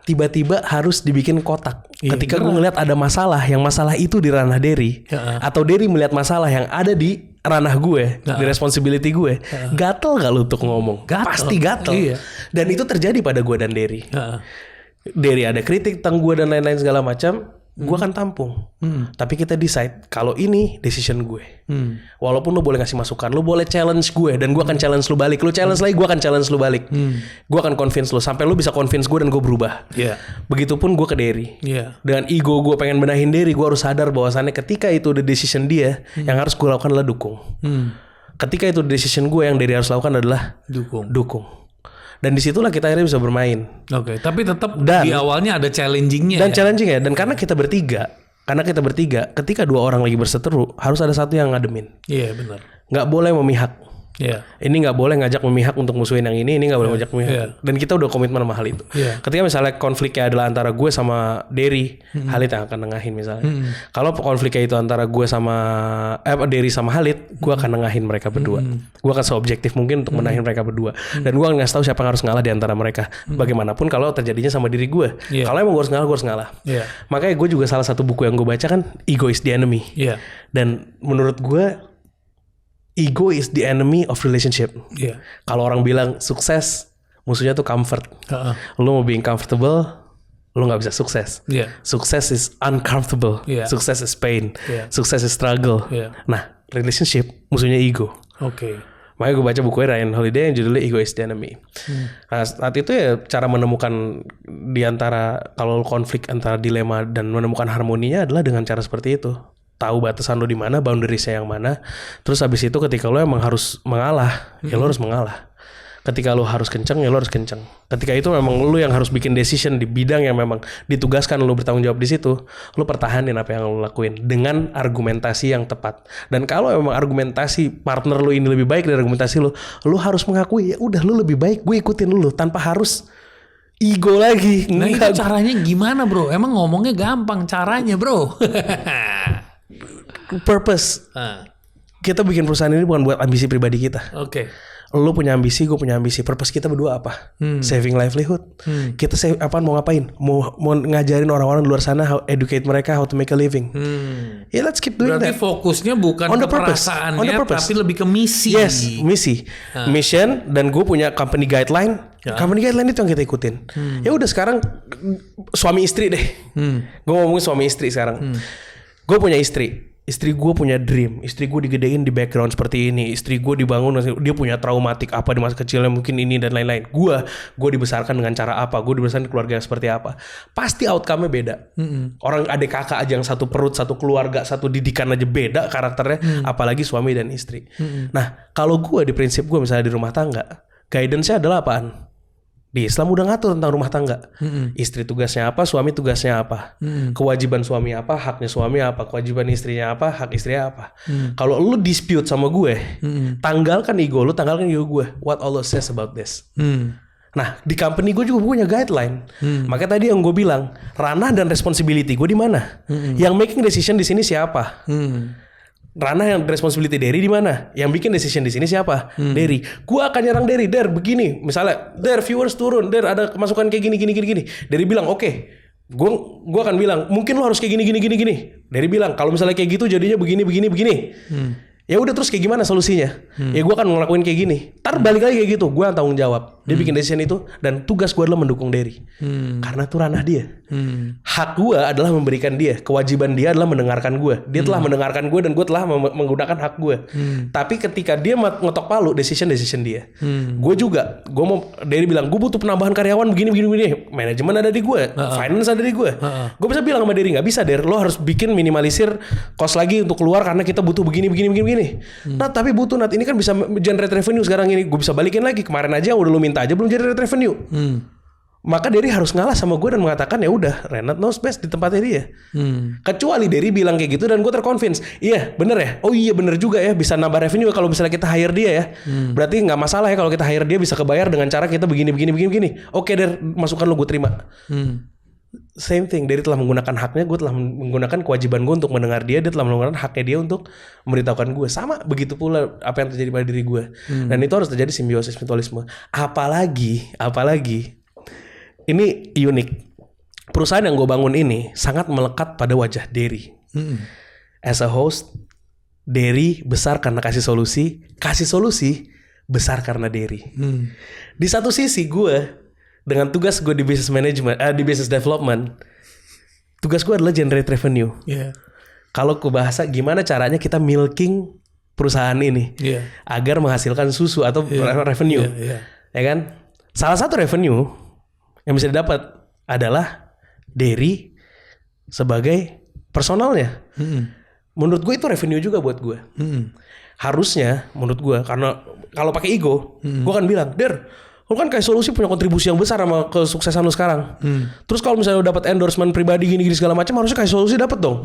Tiba-tiba harus dibikin kotak. Ketika gue ngeliat ada masalah, yang masalah itu di ranah Derry, atau Derry melihat masalah yang ada di ranah gue, di responsibility gue, gatel gak lu untuk ngomong? Pasti gatel. Dan itu terjadi pada gue dan Derry. Derry ada kritik tentang gue dan lain-lain segala macam, gue akan tampung. Tapi kita decide kalau ini decision gue. Walaupun lo boleh ngasih masukan, lo boleh challenge gue dan gue akan challenge lo balik. Lo challenge lagi, gue akan challenge lo balik. Gue akan convince lo sampai lo bisa convince gue dan gue berubah. Begitupun gue ke Derry. Dengan ego gue pengen benahin Derry, gue harus sadar bahwasannya ketika itu the decision dia, yang harus gue lakukan adalah dukung. Ketika itu decision gue, yang Derry harus lakukan adalah dukung. Dan disitulah kita akhirnya bisa bermain. Tapi tetap di awalnya ada challengingnya. Dan challenging ya. Dan karena kita bertiga, ketika 2 orang lagi berseteru, harus ada satu yang ngademin. Iya benar. Nggak boleh memihak. Ini nggak boleh ngajak memihak untuk musuhin yang ini nggak boleh ngajak memihak. Dan kita udah komitmen sama hal itu. Ketika misalnya konfliknya adalah antara gue sama Derry, Khalid yang akan nengahin misalnya. Kalau konfliknya itu antara gue sama Derry sama Khalid, gue akan nengahin mereka berdua. Gue akan seobjektif mungkin untuk menahin mereka berdua. Dan gue akan ngasih tahu siapa yang harus ngalah di antara mereka. Bagaimanapun kalau terjadinya sama diri gue. Kalau emang gue harus ngalah. Makanya gue juga salah satu buku yang gue baca kan Ego is the Enemy. Dan menurut gue ego is the enemy of relationship. Kalau orang bilang sukses, musuhnya tuh comfort. Lo mau being comfortable, lo nggak bisa sukses. Sukses is uncomfortable. Sukses is pain. Sukses is struggle. Nah, relationship musuhnya ego. Makanya gue baca bukunya Ryan Holiday yang judulnya Ego is the Enemy. Nah, saat itu ya cara menemukan di antara kalau konflik antara dilema dan menemukan harmoninya adalah dengan cara seperti itu. Tahu batasan lo di mana, boundariesnya yang mana. Terus habis itu ketika lo emang harus mengalah, ya lo harus mengalah. Ketika lu harus kenceng ya lu harus kenceng. Ketika itu memang lu yang harus bikin decision di bidang yang memang ditugaskan lu bertanggung jawab di situ, lu pertahanin apa yang lu lakuin dengan argumentasi yang tepat. Dan kalau memang argumentasi partner lu ini lebih baik dari argumentasi lu harus mengakui ya udah lu lebih baik, gue ikutin lu tanpa harus ego lagi. Nah itu caranya gimana bro? Emang ngomongnya gampang, caranya bro. Purpose. Kita bikin perusahaan ini bukan buat ambisi pribadi kita. Oke. Lu punya ambisi, gue punya ambisi. Purpose kita berdua apa? Saving livelihood. Kita apaan mau ngapain? Mau ngajarin orang-orang di luar sana, educate mereka how to make a living. Ya let's keep doing Berarti that. fokusnya bukan ke perasaannya, tapi lebih ke misi. Yes, misi, mission. Dan gue punya company guideline. Company guideline itu yang kita ikutin. Ya udah sekarang suami istri deh. Gue ngomongin suami istri sekarang. Gue punya istri. Istri gue punya dream, istri gue digedein di background seperti ini, istri gue dibangun, dia punya traumatik apa di masa kecilnya mungkin ini dan lain-lain. Gue dibesarkan dengan cara apa, gue dibesarkan di keluarga yang seperti apa. Pasti outcome-nya beda. Orang adik kakak aja yang satu perut, satu keluarga, satu didikan aja beda karakternya, apalagi suami dan istri. Nah kalau gue di prinsip gue misalnya di rumah tangga, guidance-nya adalah apaan? Di Islam udah ngatur tentang rumah tangga. Istri tugasnya apa, suami tugasnya apa. Kewajiban suami apa, haknya suami apa. Kewajiban istrinya apa, hak istrinya apa. Kalau lu dispute sama gue, tanggalkan ego lu, tanggalkan ego gue. What Allah says about this. Nah, di company gue juga punya guideline. Makanya tadi yang gue bilang, ranah dan responsibility gue di mana? Yang making decision di sini siapa? Ranah yang responsibility Derry di mana? Yang bikin decision di sini siapa? Derry. Gua akan nyerang Derry. Begini. Misalnya, viewers turun. Ada masukan kayak gini. Derry bilang, oke. Gua akan bilang, mungkin lo harus kayak gini. Derry bilang, kalau misalnya kayak gitu jadinya begini. Ya udah terus kayak gimana solusinya? Ya gue akan ngelakuin kayak gini. Ntar balik lagi kayak gitu. Gue yang tanggung jawab. Dia bikin decision itu dan tugas gue adalah mendukung Derry. Karena itu ranah dia. Hak gue adalah memberikan dia. Kewajiban dia adalah mendengarkan gue. Dia telah mendengarkan gue dan gue telah menggunakan hak gue. Tapi ketika dia ngetok palu, decision dia. Gue juga. Derry bilang, gue butuh penambahan karyawan begini. Manajemen ada di gue. Finance ada di gue. Gue bisa bilang sama Derry, nggak bisa Der. Lo harus bikin minimalisir cost lagi untuk keluar karena kita butuh begini. Nah tapi butuh ini kan bisa generate revenue sekarang ini. Gue bisa balikin lagi. Kemarin aja yang udah lu minta aja belum generate revenue. Maka Derry harus ngalah sama gue dan mengatakan ya udah Renat knows best di tempatnya dia. Kecuali Derry bilang kayak gitu dan gue terconvince. Iya bener ya. Oh iya bener juga ya. Bisa nambah revenue kalau misalnya kita hire dia ya. Berarti gak masalah ya kalau kita hire dia bisa kebayar dengan cara kita begini. Oke Der, masukan lu gue terima. Same thing, Derry telah menggunakan haknya, gue telah menggunakan kewajiban gue untuk mendengar dia telah menggunakan haknya dia untuk memberitahukan gue. Sama begitu pula apa yang terjadi pada diri gue. Dan itu harus terjadi simbiosis mutualisme. Apalagi ini unik. Perusahaan yang gue bangun ini sangat melekat pada wajah Derry. As a host, Derry besar karena kasih solusi besar karena Derry. Di satu sisi gue dengan tugas gue di business management, di business development, tugas gue adalah generate revenue. Kalau ke bahasa gimana caranya kita milking perusahaan ini agar menghasilkan susu atau revenue, ya kan? Salah satu revenue yang bisa didapat adalah Derry sebagai personalnya. Menurut gue itu revenue juga buat gue. Harusnya menurut gue, karena kalau pakai ego, gue akan bilang, Der, lu kan kayak solusi punya kontribusi yang besar sama kesuksesan lu sekarang. Terus kalau misalnya lu dapat endorsement pribadi gini segala macam, harusnya kayak solusi dapat dong.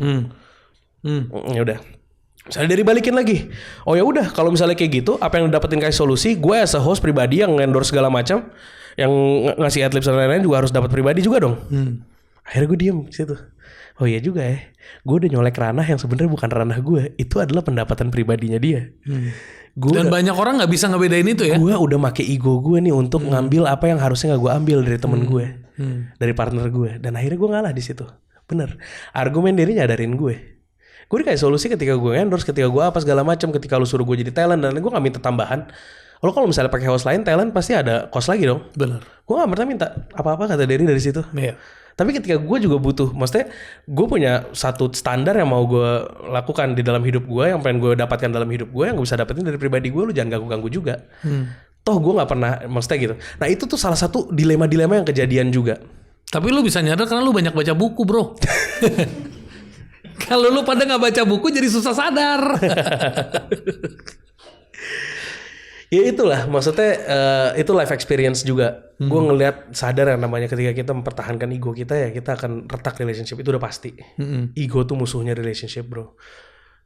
Ya udah. Misalnya Derry balikin lagi. Oh ya udah, kalau misalnya kayak gitu, apa yang lu dapetin kayak solusi, gue as a host pribadi yang endorse segala macam, yang ngasih adlibs dan lain-lain juga harus dapat pribadi juga dong. Akhirnya gue diem di situ. Oh iya juga ya. Gue udah nyolek ranah yang sebenarnya bukan ranah gue. Itu adalah pendapatan pribadinya dia. Dan banyak orang nggak bisa ngebedain itu ya. Gue udah make ego gue nih untuk ngambil apa yang harusnya nggak gue ambil dari temen gue, dari partner gue. Dan akhirnya gue ngalah di situ. Bener. Argumen Derry nyadarin gue. Gue kayak solusi ketika gue endorse, ketika gue apa segala macam, ketika lu suruh gue jadi talent dan gue nggak minta tambahan. Lo kalau misalnya pakai host lain talent pasti ada cost lagi dong. Bener. Gue nggak pernah minta apa-apa kata Derry dari situ. Tapi ketika gue juga butuh, maksudnya gue punya satu standar yang mau gue lakukan di dalam hidup gue, yang pengen gue dapatkan dalam hidup gue, yang gue bisa dapetin dari pribadi gue, lu jangan ganggu-ganggu juga. Toh gue gak pernah, maksudnya gitu. Nah itu tuh salah satu dilema-dilema yang kejadian juga. Tapi lu bisa nyadar karena lu banyak baca buku bro. Kalau lu pada gak baca buku jadi susah sadar. Ya itulah maksudnya itu life experience juga. Gue ngelihat sadar yang namanya ketika kita mempertahankan ego kita ya kita akan retak relationship itu udah pasti. Ego tuh musuhnya relationship bro.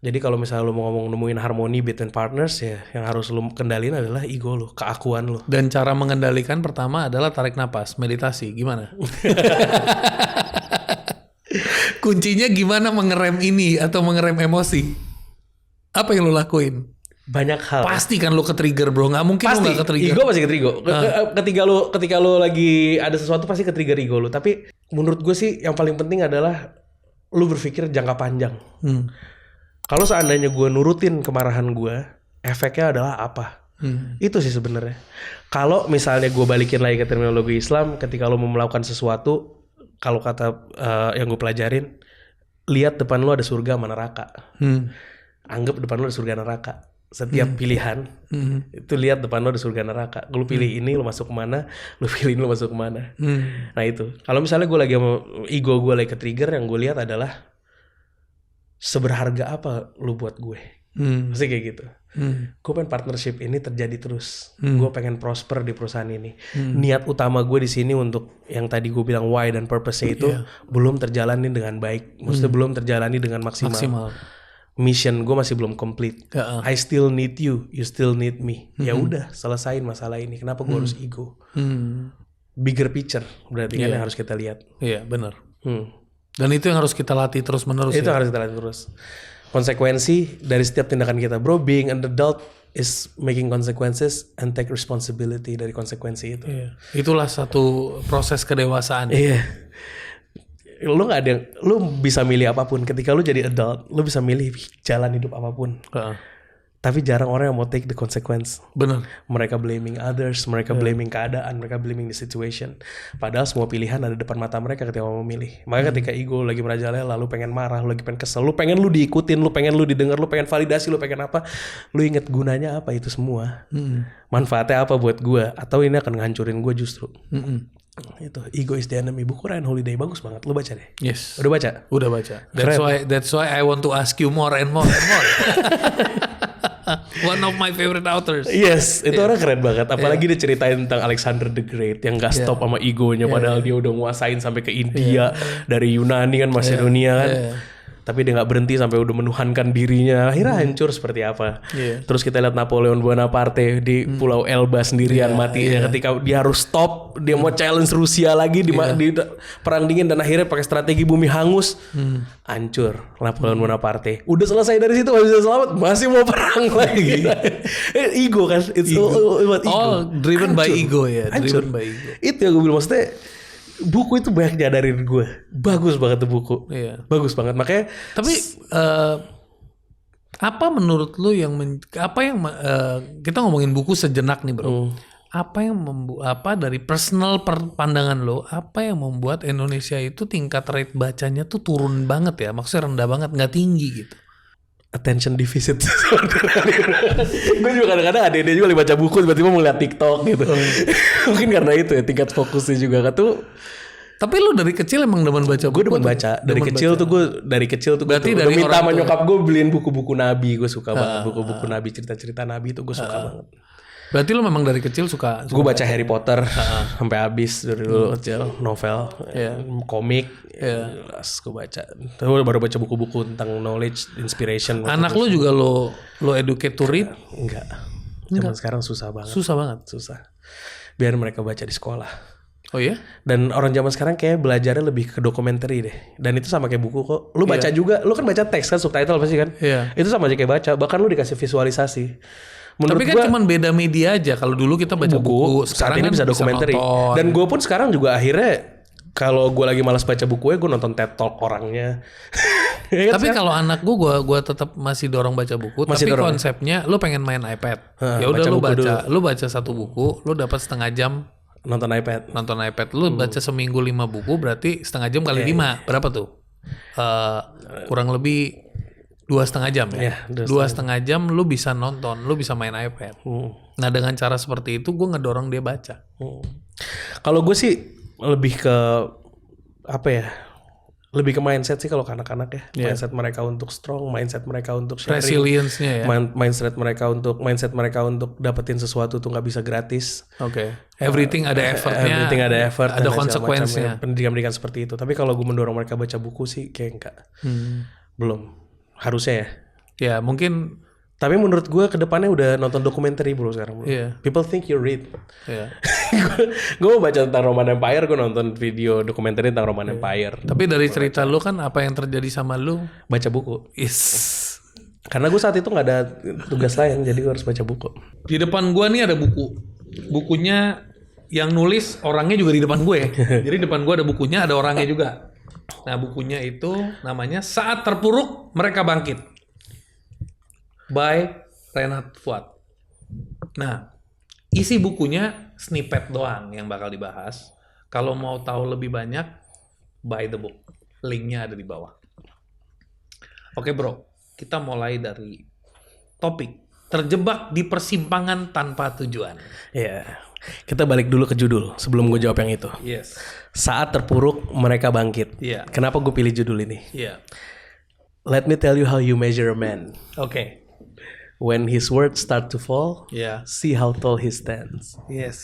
Jadi kalau misalnya lu mau ngomong nemuin harmoni between partners ya yang harus lu kendalin adalah ego lu, keakuan lu. Dan cara mengendalikan pertama adalah tarik napas, meditasi. Gimana? Kuncinya gimana mengerem ini atau mengerem emosi? Apa yang lu lakuin? Banyak hal. Pasti kan lu ke-trigger bro, nggak mungkin pasti. lu nggak ke-trigger. Ego pasti ke-trigger. Ketika lu lagi ada sesuatu pasti ke-trigger ego lu. Tapi menurut gue sih yang paling penting adalah lu berpikir jangka panjang. Kalau seandainya gue nurutin kemarahan gue, efeknya adalah apa? Itu sih sebenarnya. Kalau misalnya gue balikin lagi ke terminologi Islam, ketika lo mau melakukan sesuatu, kalau kata yang gue pelajarin, lihat depan lo ada surga sama neraka. Anggap depan lo ada surga neraka. Setiap pilihan itu lihat depan lo ada surga neraka. Lo pilih ini lo masuk kemana, lo pilih ini lo masuk kemana. Nah itu. Kalau misalnya gue lagi mau ego gue lagi ke trigger, yang gue lihat adalah seberharga apa lu buat gue. Pasti kayak gitu. Gue pengen partnership ini terjadi terus. Gue pengen prosper di perusahaan ini. Niat utama gue di sini untuk yang tadi gue bilang why dan purpose itu belum terjalani dengan baik. Maksudnya belum terjalani dengan maksimal. Mission gue masih belum complete. I still need you, you still need me. Ya udah, selesain masalah ini. Kenapa gue harus ego? Bigger picture berarti kan yang harus kita lihat. Iya, benar. Dan itu yang harus kita latih terus menerus. Itu harus kita latih terus. Konsekuensi dari setiap tindakan kita, bro. Being an adult is making consequences and take responsibility dari konsekuensi itu. Iya. Itulah satu proses kedewasaan. Iya. Lu nggak ada, lu bisa milih apapun. Ketika lu jadi adult, lu bisa milih jalan hidup apapun. Tapi jarang orang yang mau take the consequence. Benar. Mereka blaming others, mereka blaming keadaan, mereka blaming the situation. Padahal semua pilihan ada depan mata mereka ketika mau memilih. Makanya ketika ego lagi merajalela, lu pengen marah, lu lagi pengen kesel, lu pengen lu diikutin, lu pengen lu didengar, lu pengen validasi, lu pengen apa. Lu inget gunanya apa itu semua. Manfaatnya apa buat gue. Atau ini akan ngancurin gue justru. Itu Ego is the Enemy, buku Ryan Holiday, bagus banget, lu baca deh. Yes. Udah baca? Udah baca. That's why I want to ask you more and more and more. One of my favorite authors. Yes, itu orang keren banget. Apalagi dia ceritain tentang Alexander the Great yang gak stop sama egonya, padahal dia udah nguasain sampai ke India, dari Yunani kan, Macedonia kan. Tapi dia gak berhenti sampai udah menuhankan dirinya. Akhirnya hancur seperti apa. Terus kita lihat Napoleon Bonaparte di Pulau Elba sendirian matinya. Ketika dia harus stop, dia mau challenge Rusia lagi di perang dingin. Dan akhirnya pakai strategi bumi hangus. Hancur Napoleon Bonaparte. Udah selesai dari situ, gak bisa selamat, masih mau perang lagi. Ego kan. It's all driven by ego ya. Hancur. Driven by ego. Itu yang gue bilang, maksudnya buku itu banyak nyadarin gue. Bagus banget tuh buku. Bagus banget. Makanya tapi apa menurut lu yang kita ngomongin buku sejenak nih bro. Apa yang apa dari personal pandangan lo, apa yang membuat Indonesia itu tingkat rate bacanya tuh turun banget ya? Maksudnya rendah banget, nggak tinggi gitu. Attention deficit. Gue juga kadang-kadang adik-adik juga lagi baca buku tiba-tiba mau lihat TikTok gitu. Mungkin karena itu ya tingkat fokusnya juga kan tuh. Tapi lu dari kecil emang demen baca buku? Gue demen baca. Dari kecil tuh berarti udah dari minta sama orang nyokap gue beliin buku-buku Nabi. Gue suka banget buku-buku Nabi, cerita-cerita Nabi itu gue suka banget. Berarti lu memang dari kecil suka gue baca Harry Potter sampai habis dari dulu kecil, novel, komik, gue baca. Terus baru baca buku-buku tentang knowledge, inspiration. Anak lu juga lo educate to read? Enggak. Zaman sekarang susah banget. Susah. Biar mereka baca di sekolah. Oh iya? Dan orang zaman sekarang kayak belajarnya lebih ke dokumenter deh. Dan itu sama kayak buku kok. Lu baca juga, lu kan baca teks kan, subtitle pasti kan. Itu sama aja kayak baca. Bahkan lu dikasih visualisasi. Menurut tapi kan cuma beda media aja. Kalau dulu kita baca buku, sekarang ini kan bisa dokumenter. Dan gue pun sekarang juga akhirnya kalau gue lagi malas baca bukunya, gue nonton TED Talk orangnya. Tapi kalau anak gue tetap masih dorong baca buku. Masih tapi dorong. Konsepnya, lu pengen main iPad. Ya udah lu baca satu buku, lu dapat setengah jam nonton iPad. Lu baca seminggu 5 buku, berarti setengah jam kali 5 berapa tuh? Kurang lebih 2,5 jam ya. 2,5 jam lu bisa nonton, lu bisa main iPad. Nah dengan cara seperti itu gue ngedorong dia baca. Kalau gue sih lebih ke apa ya? lebih ke mindset sih kalau ke anak-anak ya. Yeah. Mindset mereka untuk strong, mindset mereka untuk sharing, resilience-nya ya. mindset mereka untuk dapetin sesuatu tuh nggak bisa gratis. Oke. Everything ada effortnya. Everything ada effort, ada dan segala konsekuensinya. macam, pendidikan seperti itu. Tapi kalau gue mendorong mereka baca buku sih kayak enggak. Belum. Harusnya ya. Ya mungkin. Tapi menurut gue kedepannya udah nonton dokumenter bro sekarang bro. Yeah. People think you read. Yeah. Gue mau baca tentang Roman Empire, gue nonton video dokumenter tentang Roman Empire. Tapi dari cerita lu kan apa yang terjadi sama lu? Baca buku. Is. Karena gue saat itu nggak ada tugas lain, jadi gue harus baca buku. Di depan gua nih ada buku. Bukunya yang nulis orangnya juga di depan gue. Jadi depan gua ada bukunya, ada orangnya juga. Nah bukunya itu namanya Saat Terpuruk Mereka Bangkit. By Renat Fuad. Nah, isi bukunya snippet doang yang bakal dibahas. Kalau mau tahu lebih banyak, buy the book. Linknya ada di bawah. Oke bro, kita mulai dari topik terjebak di persimpangan tanpa tujuan. Iya. Kita balik dulu ke judul sebelum gue jawab yang itu. Yes. Saat terpuruk mereka bangkit. Iya. Kenapa gue pilih judul ini? Iya. Let me tell you how you measure a man. Oke. When his words start to fall, Iya. see how tall he stands. Yes.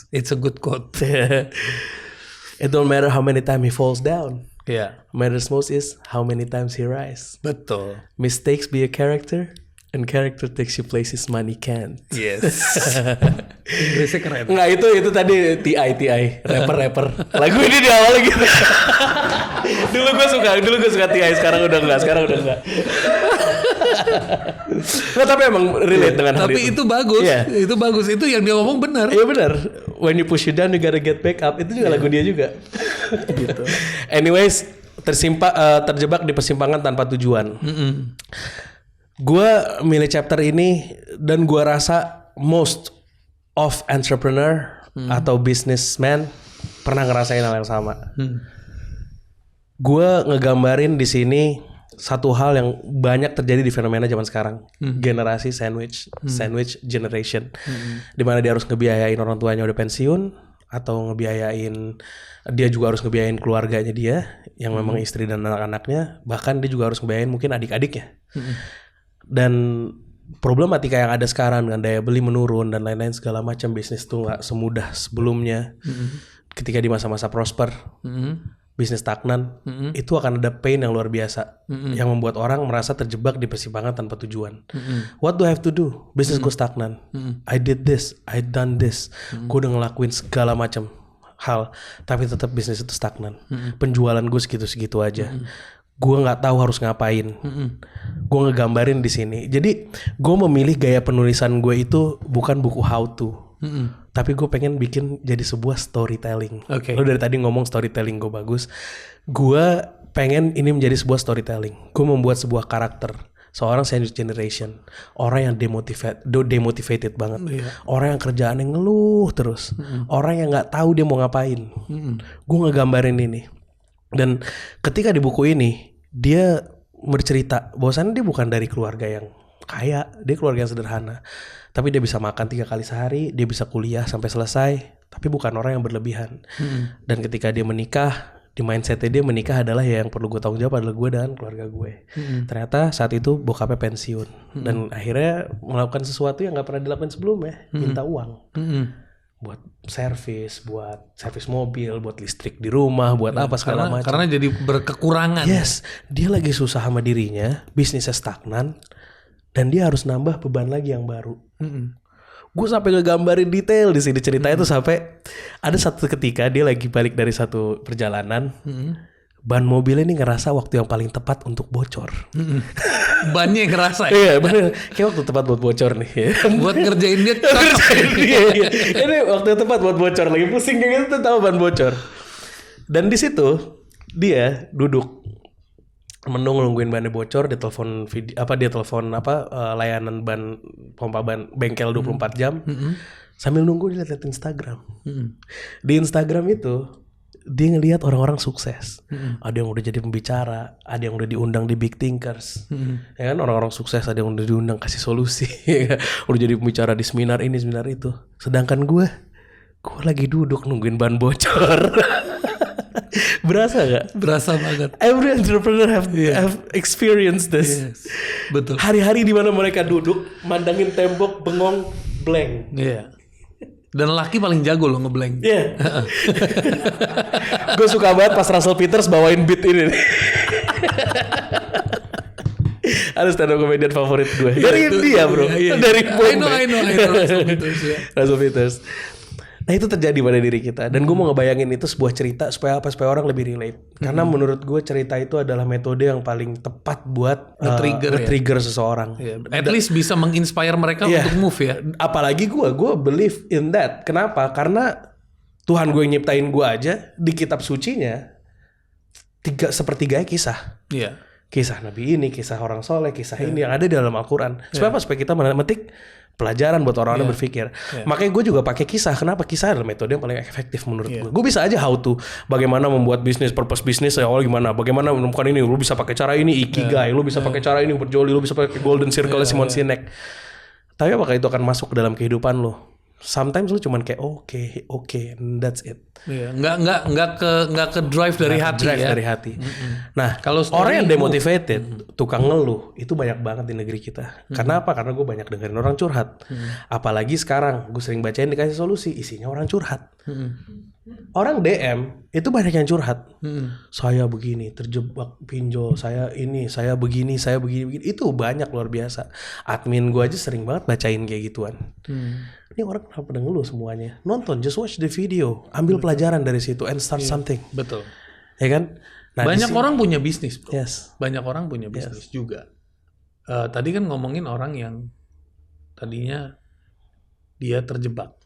It's a good quote. It don't matter how many times he falls down. Iya. Matters most is how many times he rise. Betul. Mistakes be a character, and character takes you places money can't. Yes. Inggrisnya keren. Enggak, itu tadi TI rapper. Lagu ini di awal gitu. dulu gue suka TI, sekarang udah enggak. Nggak, tapi emang relate dengan hal Tapi itu bagus. Yeah. Itu bagus. Itu yang dia ngomong benar. Iya benar. When you push you down, you gotta get back up. Itu juga lagu dia juga. Gitu. Anyways, terjebak di persimpangan tanpa tujuan. Gue milih chapter ini dan gue rasa most of entrepreneur atau businessman pernah ngerasain hal yang sama. Gue ngegambarin di sini satu hal yang banyak terjadi di fenomena zaman sekarang, generasi sandwich generation, dimana dia harus ngebiayain orang tuanya udah pensiun, atau dia juga harus ngebiayain keluarganya dia yang memang istri dan anak-anaknya, bahkan dia juga harus ngebiayain mungkin adik-adiknya. Dan problematika yang ada sekarang dengan daya beli menurun dan lain-lain segala macam, bisnis tuh nggak semudah sebelumnya. Ketika di masa-masa prosper, bisnis stagnan, itu akan ada pain yang luar biasa yang membuat orang merasa terjebak di persimpangan tanpa tujuan. What do I have to do? Bisnis gue stagnan. I did this, I done this. Gue udah ngelakuin segala macam hal, tapi tetap bisnis itu stagnan. Penjualan gue segitu-segitu aja. Gue nggak tahu harus ngapain. Gue ngegambarin di sini. Jadi gue memilih gaya penulisan gue itu bukan buku how to. Tapi gue pengen bikin jadi sebuah storytelling. Lo dari tadi ngomong storytelling gue bagus. Gue pengen ini menjadi sebuah storytelling. Gue membuat sebuah karakter, seorang sandwich generation, orang yang demotivated banget, orang yang kerjaannya ngeluh terus, orang yang nggak tahu dia mau ngapain. Gue ngegambarin ini. Dan ketika di buku ini dia bercerita bahwasannya dia bukan dari keluarga yang kaya, dia keluarga yang sederhana. Tapi dia bisa makan 3 kali sehari, dia bisa kuliah sampai selesai, tapi bukan orang yang berlebihan. Dan ketika dia menikah, di mindsetnya dia menikah adalah ya yang perlu gue tanggung jawab adalah gue dan keluarga gue. Ternyata saat itu bokapnya pensiun dan akhirnya melakukan sesuatu yang nggak pernah dilakukan sebelumnya, minta uang buat servis mobil, buat listrik di rumah, buat apa segala macam. Karena jadi berkekurangan. Yes, dia lagi susah sama dirinya, bisnisnya stagnan. Dan dia harus nambah beban lagi yang baru. Gue sampai ngegambarin detail di sini ceritanya tuh sampai ada satu ketika dia lagi balik dari satu perjalanan, ban mobilnya ini ngerasa waktu yang paling tepat untuk bocor. Bannya yang ngerasa ya? Iya bener, kayak waktu tepat buat bocor nih. Buat ngerjain dia. Iya. Ini waktu yang tepat buat bocor, lagi pusing kayak gitu tahu ban bocor. Dan di situ dia duduk nungguin bannya bocor, dia telepon layanan ban pompa ban bengkel 24 jam. Sambil nunggu dia lihat Instagram. Di Instagram itu dia ngelihat orang-orang sukses. Ada yang udah jadi pembicara, ada yang udah diundang di Big Thinkers. Ya kan, orang-orang sukses ada yang udah diundang kasih solusi. Udah jadi pembicara di seminar ini, seminar itu. Sedangkan gue lagi duduk nungguin ban bocor. Berasa gak? Berasa banget. Every entrepreneur have experienced this. Yes. Betul. Hari-hari di mana mereka duduk, mandangin tembok, bengong, blank. Iya. Dan laki paling jago loh ngeblank. Iya. Gue suka banget pas Russell Peters bawain beat ini. Ada stand up comedian favorit gue. Dari India bro. Iya. Dari I Bombay. know Russell Peters, ya. Russell Peters. Nah itu terjadi pada diri kita. Dan gue mau ngebayangin itu sebuah cerita supaya apa? Supaya orang lebih relate. Karena menurut gue cerita itu adalah metode yang paling tepat buat nge-trigger seseorang. Yeah. At least bisa menginspire mereka untuk move ya. Apalagi gue believe in that. Kenapa? Karena Tuhan gue nyiptain gue aja di kitab sucinya 3/3 kisah. Iya. Kisah Nabi ini, kisah orang soleh, kisah ini yang ada di dalam Al-Quran. Supaya apa? Supaya kita memetik pelajaran buat orang-orang berpikir. Makanya gue juga pakai kisah. Kenapa? Kisah adalah metode yang paling efektif menurut gue. Gue bisa aja how to, bagaimana membuat bisnis, purpose bisnis ya, gimana, bagaimana menemukan ini. Lu bisa pakai cara ini, ikigai. Lu bisa pakai cara ini, berjoli. Lu bisa pakai golden circle Simon Sinek. Tapi apakah itu akan masuk ke dalam kehidupan lu? Sometimes lu cuman kayak oke, that's it. Iya, nggak ke drive dari hati ya. Dari hati. Nah, kalau orang yang demotivated, tukang ngeluh, itu banyak banget di negeri kita. Karena apa? Karena gue banyak dengerin orang curhat. Apalagi sekarang, gue sering bacain dikasih solusi, isinya orang curhat. Orang DM itu banyak yang curhat. Saya begini, terjebak pinjol, saya ini, saya begini. Itu banyak luar biasa. Admin gue aja sering banget bacain kayak gituan. Ini orang kenapa pada ngeluh semuanya? Nonton, just watch the video, ambil pelajaran dari situ and start something. Betul. Ya kan? Nah, banyak orang punya bisnis, bro. Yes. Banyak orang punya bisnis juga. Tadi kan ngomongin orang yang tadinya dia terjebak.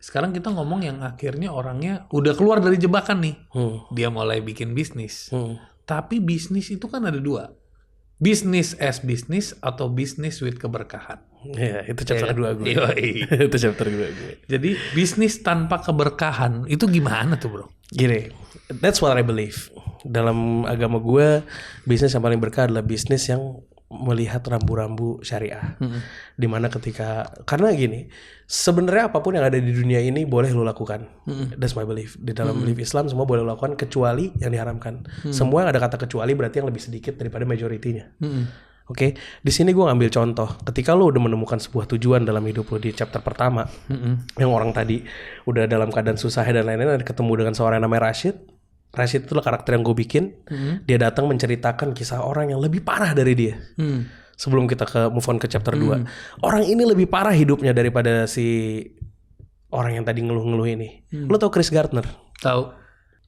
Sekarang kita ngomong yang akhirnya orangnya udah keluar dari jebakan nih. Dia mulai bikin bisnis. Tapi bisnis itu kan ada dua. Bisnis as bisnis atau bisnis with keberkahan. Iya, itu chapter 2 gue. Itu chapter 2 gue. Jadi bisnis tanpa keberkahan itu gimana tuh bro? Gini, that's what I believe. Dalam agama gue, bisnis yang paling berkah adalah bisnis yang melihat rambu-rambu syariah. Dimana karena gini, sebenarnya apapun yang ada di dunia ini boleh lo lakukan. That's my belief. Di dalam belief Islam semua boleh lo lakukan kecuali yang diharamkan. Semua yang ada kata kecuali berarti yang lebih sedikit daripada majoritinya. Oke, di sini gue ngambil contoh. Ketika lo udah menemukan sebuah tujuan dalam hidup lo di chapter pertama, yang orang tadi udah dalam keadaan susah dan lain-lain, ada ketemu dengan seorang yang namanya Rashid. Rashid itulah karakter yang gue bikin. Dia datang menceritakan kisah orang yang lebih parah dari dia. Sebelum kita move on ke chapter 2. Orang ini lebih parah hidupnya daripada si orang yang tadi ngeluh-ngeluh ini. Lo tau Chris Gardner? Tahu.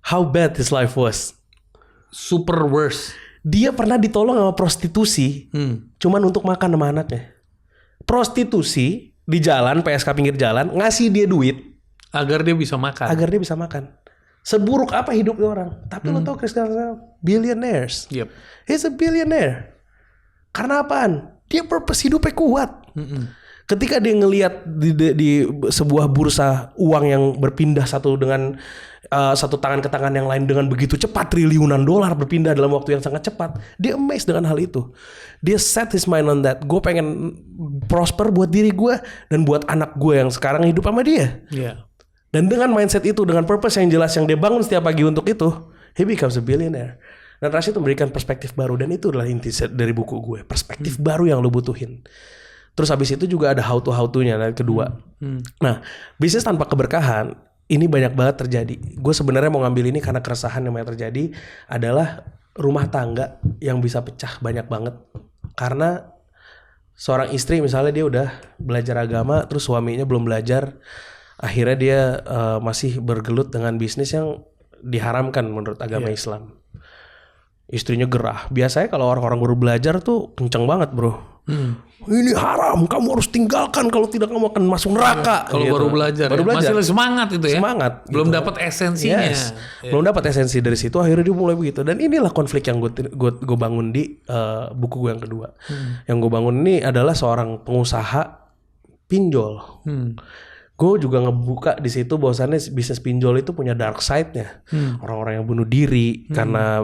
How bad his life was. Super worse. Dia pernah ditolong sama prostitusi. Cuman untuk makan sama anaknya. Prostitusi di jalan, PSK pinggir jalan, ngasih dia duit. Agar dia bisa makan. Seburuk apa hidupnya orang. Tapi lo tau Chris Gardner? Billionaires. Yep. He's a billionaire. Karena apaan? Dia purpose hidupnya kuat. Ketika dia ngelihat di sebuah bursa uang yang berpindah satu tangan ke tangan yang lain dengan begitu cepat, triliunan dolar berpindah dalam waktu yang sangat cepat, dia amazed dengan hal itu. Dia set his mind on that. Gue pengen prosper buat diri gue dan buat anak gue yang sekarang hidup sama dia. Yeah. Dan dengan mindset itu, dengan purpose yang jelas yang dia bangun setiap pagi untuk itu, he becomes a billionaire. Dan Rashid memberikan perspektif baru, dan itu adalah inti dari buku gue. Perspektif baru yang lo butuhin. Terus habis itu juga ada how to-nya kedua. Nah, bisnis tanpa keberkahan ini banyak banget terjadi. Gue sebenarnya mau ngambil ini karena keresahan yang banyak terjadi adalah rumah tangga yang bisa pecah banyak banget. Karena seorang istri misalnya dia udah belajar agama, terus suaminya belum belajar. Akhirnya dia masih bergelut dengan bisnis yang diharamkan menurut agama Islam. Istrinya gerah. Biasanya kalau orang-orang baru belajar tuh kenceng banget bro. Ini haram, kamu harus tinggalkan, kalau tidak kamu akan masuk neraka. Kalau gitu. baru belajar masih semangat itu ya. Semangat. Belum gitu. dapat esensinya. Yes. Belum dapat esensi dari situ, akhirnya dia mulai begitu. Dan inilah konflik yang gue bangun di buku gue yang kedua. Yang gue bangun ini adalah seorang pengusaha pinjol. Gue juga ngebuka di situ bahwasannya bisnis pinjol itu punya dark side-nya. Orang-orang yang bunuh diri karena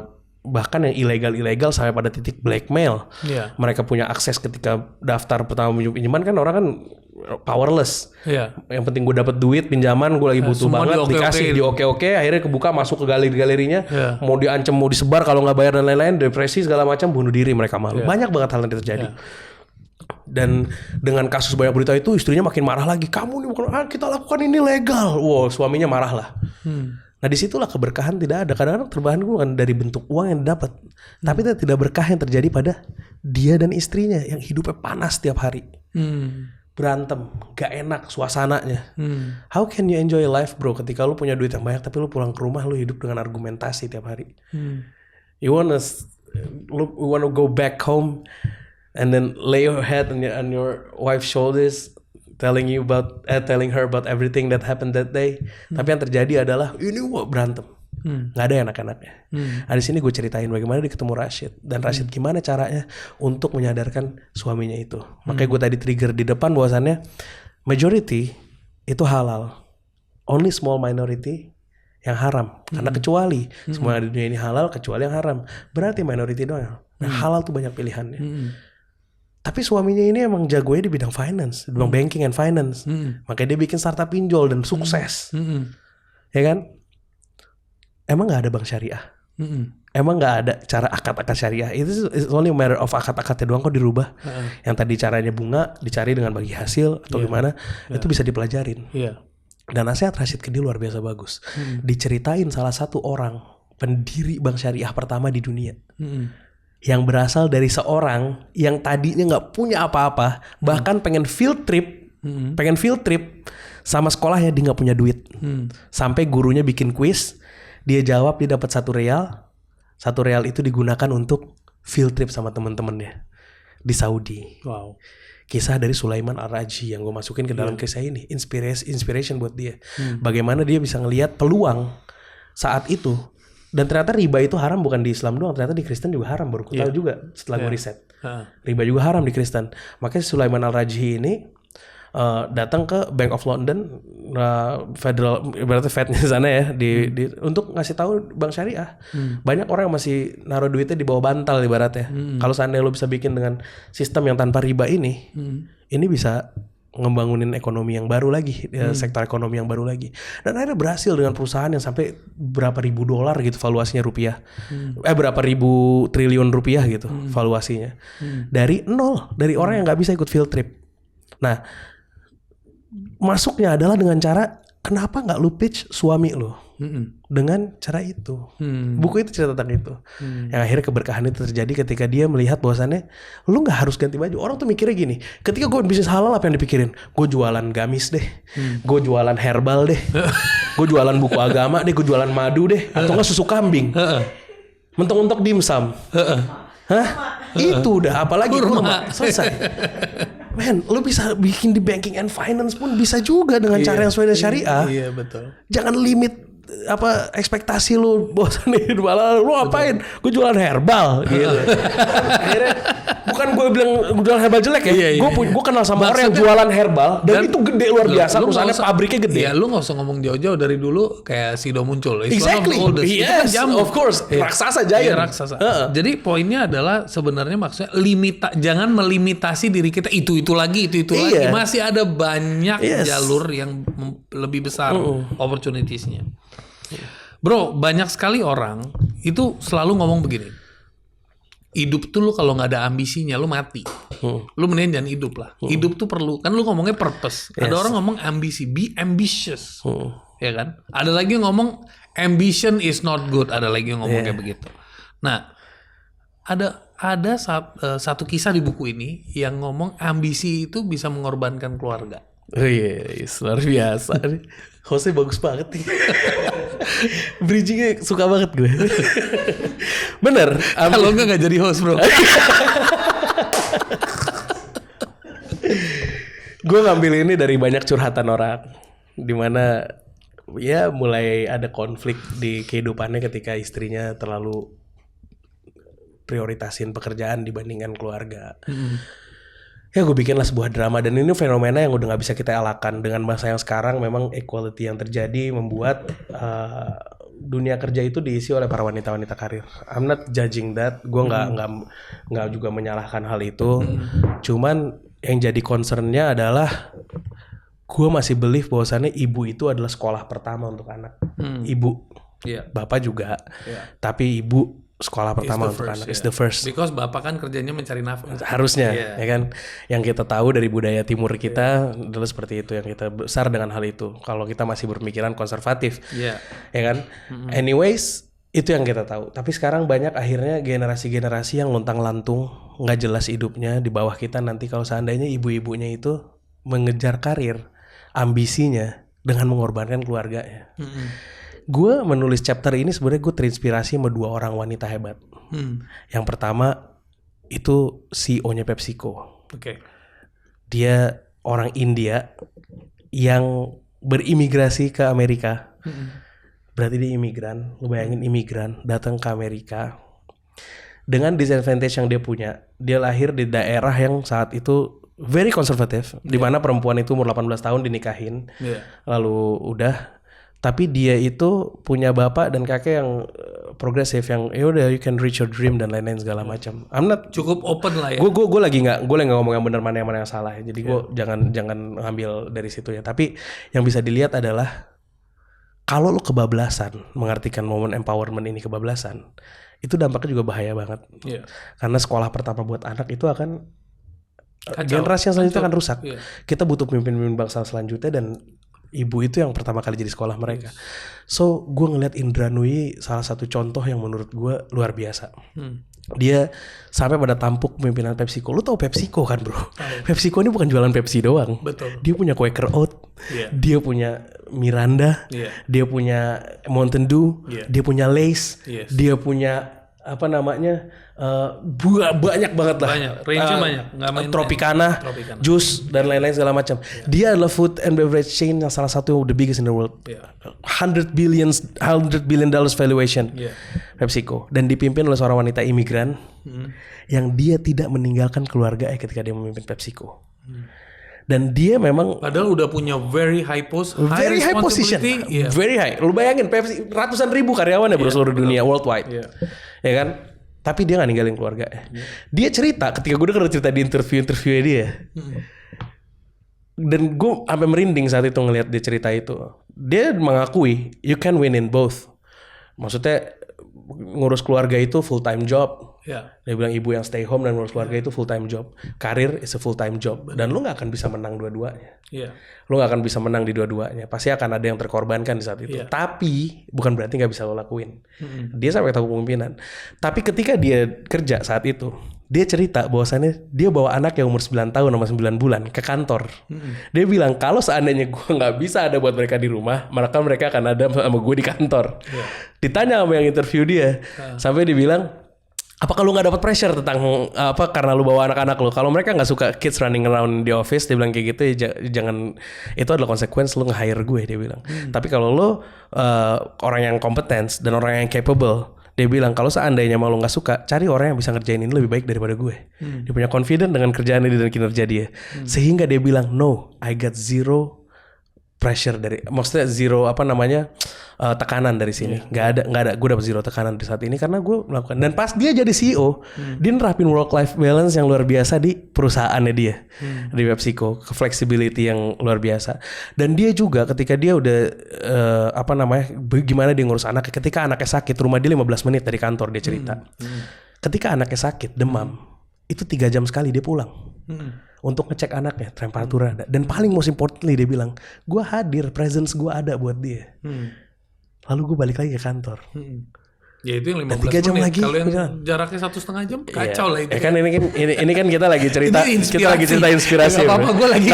bahkan yang ilegal sampai pada titik blackmail. Mereka punya akses ketika daftar pertama pinjaman kan orang kan powerless. Yang penting gue dapat duit pinjaman, gue lagi butuh banget, dikasih di oke, akhirnya kebuka masuk ke galerinya, mau diancam, mau disebar kalau nggak bayar dan lain-lain, depresi segala macam, bunuh diri mereka malu. Banyak banget hal yang terjadi. Dan dengan kasus banyak berita itu istrinya makin marah lagi. Kamu nih kita lakukan ini legal. Wow, suaminya marah lah. Nah disitulah keberkahan tidak ada. Kadang-kadang terbahan bukan dari bentuk uang yang didapat, tapi tidak berkah yang terjadi pada dia dan istrinya yang hidupnya panas tiap hari, berantem, gak enak suasananya. How can you enjoy life bro ketika lu punya duit yang banyak tapi lu pulang ke rumah lu hidup dengan argumentasi tiap hari. You wanna go back home and then lay your head on your wife's shoulders, telling her about everything that happened that day. Tapi yang terjadi adalah ini berantem, nggak ada enak-enaknya. Nah, di sini gue ceritain bagaimana dia ketemu Rashid dan Rashid gimana caranya untuk menyadarkan suaminya itu. Makanya gue tadi trigger di depan bahwasannya majority itu halal, only small minority yang haram. Karena kecuali semua di dunia ini halal kecuali yang haram, berarti minority doang. Nah, halal tuh banyak pilihannya. Tapi suaminya ini emang jagonya di bidang finance, di bidang banking and finance. Makanya dia bikin startup pinjol dan sukses. Ya kan? Emang gak ada bank syariah? Emang gak ada cara akad-akad syariah? Itu only a matter of akad-akadnya doang kok dirubah. Yang tadi caranya bunga dicari dengan bagi hasil atau gimana, itu bisa dipelajarin. Dan nasihat Rashid ke dia luar biasa bagus. Diceritain salah satu orang pendiri bank syariah pertama di dunia. Yang berasal dari seorang yang tadinya nggak punya apa-apa, bahkan pengen field trip sama sekolahnya, dia nggak punya duit. Sampai gurunya bikin kuis, dia jawab, dia dapat 1 real. 1 real itu digunakan untuk field trip sama teman-temannya di Saudi. Wow. Kisah dari Sulaiman Al-Raji yang gue masukin ke dalam kisah ini, inspiration buat dia. Bagaimana dia bisa ngelihat peluang saat itu. Dan ternyata riba itu haram bukan di Islam doang, ternyata di Kristen juga haram, baru tahu juga setelah gue riset. Riba juga haram di Kristen. Makanya Sulaiman Al-Raji ini datang ke Bank of London, Federal, berarti Fed di sana ya, untuk ngasih tahu bank syariah. Banyak orang yang masih naruh duitnya di bawah bantal ibaratnya. Kalau seandainya lo bisa bikin dengan sistem yang tanpa riba ini bisa ngebangunin ekonomi yang baru lagi, sektor ekonomi yang baru lagi. Dan akhirnya berhasil dengan perusahaan yang sampai berapa ribu dolar gitu valuasinya rupiah. Berapa ribu triliun rupiah gitu valuasinya. Dari nol, dari orang yang gak bisa ikut field trip. Nah, masuknya adalah dengan cara, kenapa gak lu pitch suami lu? Dengan cara itu. Buku itu cerita tentang itu. Yang akhirnya keberkahan itu terjadi ketika dia melihat bahwasannya lu gak harus ganti baju. Orang tuh mikirnya gini, ketika gue bisnis halal apa yang dipikirin? Gue jualan gamis deh, gue jualan herbal deh, gue jualan buku agama deh, gue jualan madu deh, atau gak susu kambing, mentok-mentok dimsum. Itu udah, apalagi kurma. Selesai. Men, lu bisa bikin di banking and finance pun bisa juga dengan cara yang sesuai dengan syariah. Iya, betul. Jangan limit ekspektasi lu, bosan nih, lu apain? Gue jualan herbal gitu. Akhirnya bukan gue bilang gue jualan herbal jelek ya. Gue kenal sama orang yang jualan herbal dan itu gede luar biasa, perusahaannya pabriknya gede. Iya, lu nggak usah ngomong jauh-jauh dari dulu kayak Sido muncul. Exactly. Yes, of course. Raksasa giant. Raksasa. Jadi poinnya adalah sebenarnya maksudnya jangan melimitasi diri kita itu lagi. Masih ada banyak jalur yang lebih besar opportunitiesnya. Bro, banyak sekali orang itu selalu ngomong begini. Hidup tuh lu kalau nggak ada ambisinya lu mati. Lu mending jangan hidup lah. Hidup tuh perlu, kan lu ngomongnya purpose. Ada orang ngomong ambisi, be ambitious. Ya kan? Ada lagi yang ngomong ambition is not good. Ada lagi yang ngomong kayak begitu. Nah, ada satu kisah di buku ini yang ngomong ambisi itu bisa mengorbankan keluarga. Luar biasa. Hostnya bagus banget nih. Bridgingnya suka banget gue. Bener. Kalau enggak jadi host bro. Gue ngambil ini dari banyak curhatan orang. Dimana ya mulai ada konflik di kehidupannya ketika istrinya terlalu prioritasin pekerjaan dibandingkan keluarga. Ya gue bikinlah sebuah drama, dan ini fenomena yang udah gak bisa kita elakkan. Dengan masa yang sekarang memang equality yang terjadi membuat dunia kerja itu diisi oleh para wanita-wanita karir. I'm not judging that. Gue nggak juga menyalahkan hal itu. Cuman yang jadi concernnya adalah gue masih believe bahwasannya ibu itu adalah sekolah pertama untuk anak. Ibu, bapak juga. Tapi ibu sekolah pertama untuk anak is the first. Because bapak kan kerjanya mencari nafkah. Harusnya, ya kan. Yang kita tahu dari budaya timur kita adalah seperti itu, yang kita besar dengan hal itu. Kalau kita masih berpikiran konservatif, ya kan. Anyways, itu yang kita tahu. Tapi sekarang banyak akhirnya generasi-generasi yang lontang-lantung, nggak jelas hidupnya di bawah kita nanti kalau seandainya ibu-ibunya itu mengejar karir, ambisinya dengan mengorbankan keluarganya. Gue menulis chapter ini sebenarnya gue terinspirasi sama 2 orang wanita hebat. Yang pertama itu CEO-nya PepsiCo. Dia orang India yang berimigrasi ke Amerika. Berarti dia imigran. Lu bayangin imigran datang ke Amerika dengan disadvantage yang dia punya. Dia lahir di daerah yang saat itu very konservatif, di mana perempuan itu umur 18 tahun dinikahin, lalu udah. Tapi dia itu punya bapak dan kakek yang progresif, yang udah you can reach your dream dan lain-lain segala macam. I'm not cukup open lah ya. Gue lagi nggak ngomong yang benar mana yang salah. Jadi gue jangan ngambil dari situ ya. Tapi yang bisa dilihat adalah kalau lo kebablasan mengartikan momen empowerment ini kebablasan, itu dampaknya juga bahaya banget. Karena sekolah pertama buat anak itu akan generasi yang selanjutnya akan rusak. Kita butuh pemimpin-pemimpin bangsa selanjutnya dan ibu itu yang pertama kali jadi sekolah mereka. So gue ngeliat Indra Nooyi salah satu contoh yang menurut gue luar biasa. Dia sampai pada tampuk pemimpinan PepsiCo. Lu tau PepsiCo kan bro? PepsiCo ini bukan jualan Pepsi doang. Betul. Dia punya Quaker Oat, dia punya Miranda, dia punya Mountain Dew, dia punya Lay's, dia punya apa namanya banyak banget lah. Banyak, range-nya banyak. Nggak main Tropicana, jus dan lain-lain segala macam. Dia adalah food and beverage chain yang salah satu the biggest in the world. $100 billion valuation. PepsiCo, dan dipimpin oleh seorang wanita imigran yang dia tidak meninggalkan keluarga ketika dia memimpin PepsiCo. Dan dia memang padahal udah punya very high position, very high. Lu bayangin Pepsi ratusan ribu karyawan ya bro seluruh dunia worldwide, ya kan? Tapi dia nggak ninggalin keluarga. Dia cerita ketika gue denger cerita di interviewnya dia, dan gue sampai merinding saat itu ngelihat dia cerita itu. Dia mengakui you can win in both. Maksudnya ngurus keluarga itu full time job. Dia bilang ibu yang stay home dan ngurus keluarga itu full time job. Karir is a full time job. Dan lu gak akan bisa menang dua-duanya. Lu gak akan bisa menang di dua-duanya. Pasti akan ada yang terkorbankan di saat itu. Tapi bukan berarti gak bisa lo lakuin. Dia sampai tahu kepemimpinan. Tapi ketika dia kerja saat itu, dia cerita bahwasannya dia bawa anak yang umur 9 tahun sama 9 bulan ke kantor. Dia bilang kalau seandainya gue gak bisa ada buat mereka di rumah, maka mereka akan ada sama gue di kantor. Ditanya sama yang interview dia, sampai dibilang, apakah lu gak dapat pressure tentang apa karena lu bawa anak-anak lu? Kalau mereka gak suka kids running around di office, dia bilang kayak gitu ya jangan, itu adalah konsekuensi lu nge-hire gue, dia bilang. Tapi kalau lu orang yang kompeten dan orang yang capable, dia bilang kalau seandainya mau lu gak suka, cari orang yang bisa ngerjain ini lebih baik daripada gue. Dia punya confident dengan kerjaan ini dan kinerja dia. Sehingga dia bilang no, I got zero pressure dari, maksudnya zero tekanan dari sini. Nggak ada gue dapet zero tekanan di saat ini karena gue melakukan. Dan pas dia jadi CEO, dia nerapin work life balance yang luar biasa di perusahaannya dia, di PepsiCo, ke flexibility yang luar biasa. Dan dia juga ketika dia udah gimana dia ngurus anaknya, ketika anaknya sakit, rumah dia 15 menit dari kantor, dia cerita. Ketika anaknya sakit demam, itu 3 jam sekali dia pulang untuk ngecek anaknya temperatur ada. Dan paling most importantly dia bilang, gue hadir, presence gue ada buat dia. Lalu gue balik lagi ke kantor. Ya itu yang 15 jam menit. lagi, kalau yang jaraknya 1,5 jam kacau lah itu. Kan ini kan kita lagi cerita inspirasi. Gak apa-apa, gue lagi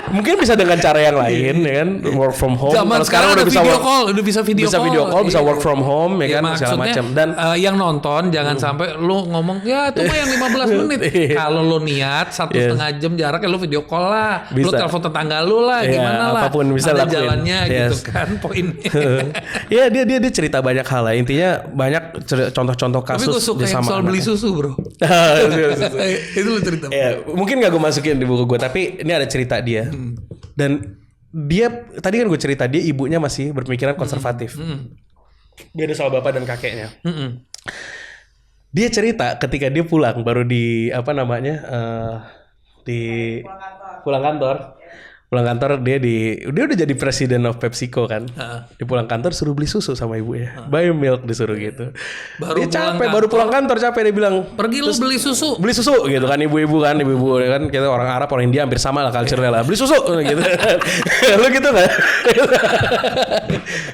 Mungkin bisa dengan cara yang lain, ya kan, work from home. Zaman sekarang udah bisa video call, bisa work from home, ya kan, segala macam. Dan yang nonton jangan sampai lu ngomong ya itu mah yang 15 menit. Kalau lu niat 1,5 jam jaraknya lu video call lah, lu telepon tetangga lu lah, gimana lah, apapun bisa ada lakuin. Jalannya gitu kan poinnya. Ya dia cerita banyak hal lah. Intinya banyak contoh-contoh kasus. Tapi gue suka yang soal beli susu bro. Itu lu cerita. Mungkin gak gue masukin di buku gue, tapi ini ada cerita dia. Dan dia tadi kan gue cerita dia ibunya masih berpikiran konservatif. Beda sama bapak dan kakeknya. Dia cerita ketika dia pulang baru di di pulang kantor dia udah jadi presiden of PepsiCo kan. Di pulang kantor suruh beli susu sama ibunya. Buy milk disuruh gitu. Dia capek baru pulang kantor capek dia bilang pergi lu beli susu gitu kan ibu-ibu kan kita orang Arab orang India hampir sama lah culture-nya lah. Beli susu gitu. Lu gitu kan?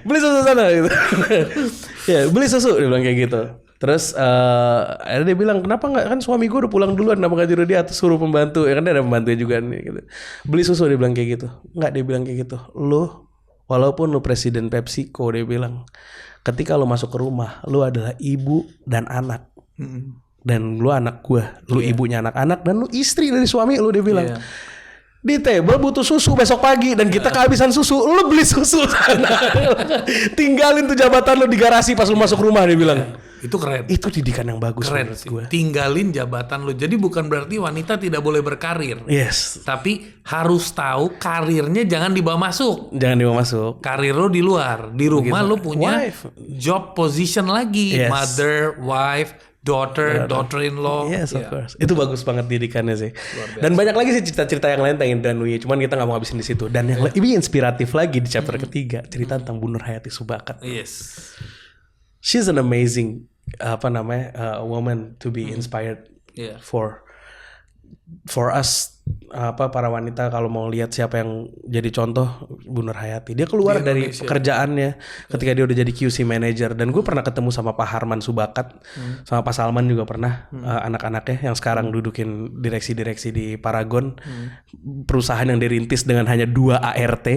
Beli susu sana gitu. Ya, beli susu dia bilang kayak gitu. Terus akhirnya dia bilang kenapa nggak kan suami gue udah pulang duluan kenapa nggak nyuruh dia atau suruh pembantu ya kan dia ada pembantu juga nih gitu. Beli susu dia bilang kayak gitu. Nggak dia bilang kayak gitu. Lu walaupun lu presiden PepsiCo dia bilang ketika lu masuk ke rumah lu adalah ibu dan anak dan lu anak gue lu ibunya anak-anak dan lu istri dari suami lu dia bilang. Di table butuh susu besok pagi dan kita kehabisan susu, lu beli susu sana. Tinggalin tuh jabatan lu di garasi pas lu masuk rumah dia bilang. Itu keren. Itu didikan yang bagus keren menurut gue. Tinggalin jabatan lu. Jadi bukan berarti wanita tidak boleh berkarir. Yes. Tapi harus tahu karirnya jangan dibawa masuk. Jangan dibawa masuk. Karir lu di luar. Di rumah lu punya wife. Job position lagi. Yes. Mother, wife, daughter-in-law. Yes, of course. Itu bagus banget didikannya sih. Dan banyak lagi sih cerita-cerita yang lain tentang Indra Nui. Cuman kita nggak mau habisin di situ. Dan yang lebih inspiratif lagi di chapter ketiga cerita tentang Bu Nur Hayati Subakat. Yes. She's an amazing woman to be inspired for us para wanita kalau mau lihat siapa yang jadi contoh Bu Nur Hayati. Dia keluar dari pekerjaannya ketika dia udah jadi QC manager dan gue pernah ketemu sama Pak Harman Subakat sama Pak Salman juga pernah anak-anaknya yang sekarang dudukin direksi-direksi di Paragon perusahaan yang dirintis dengan hanya 2 ART.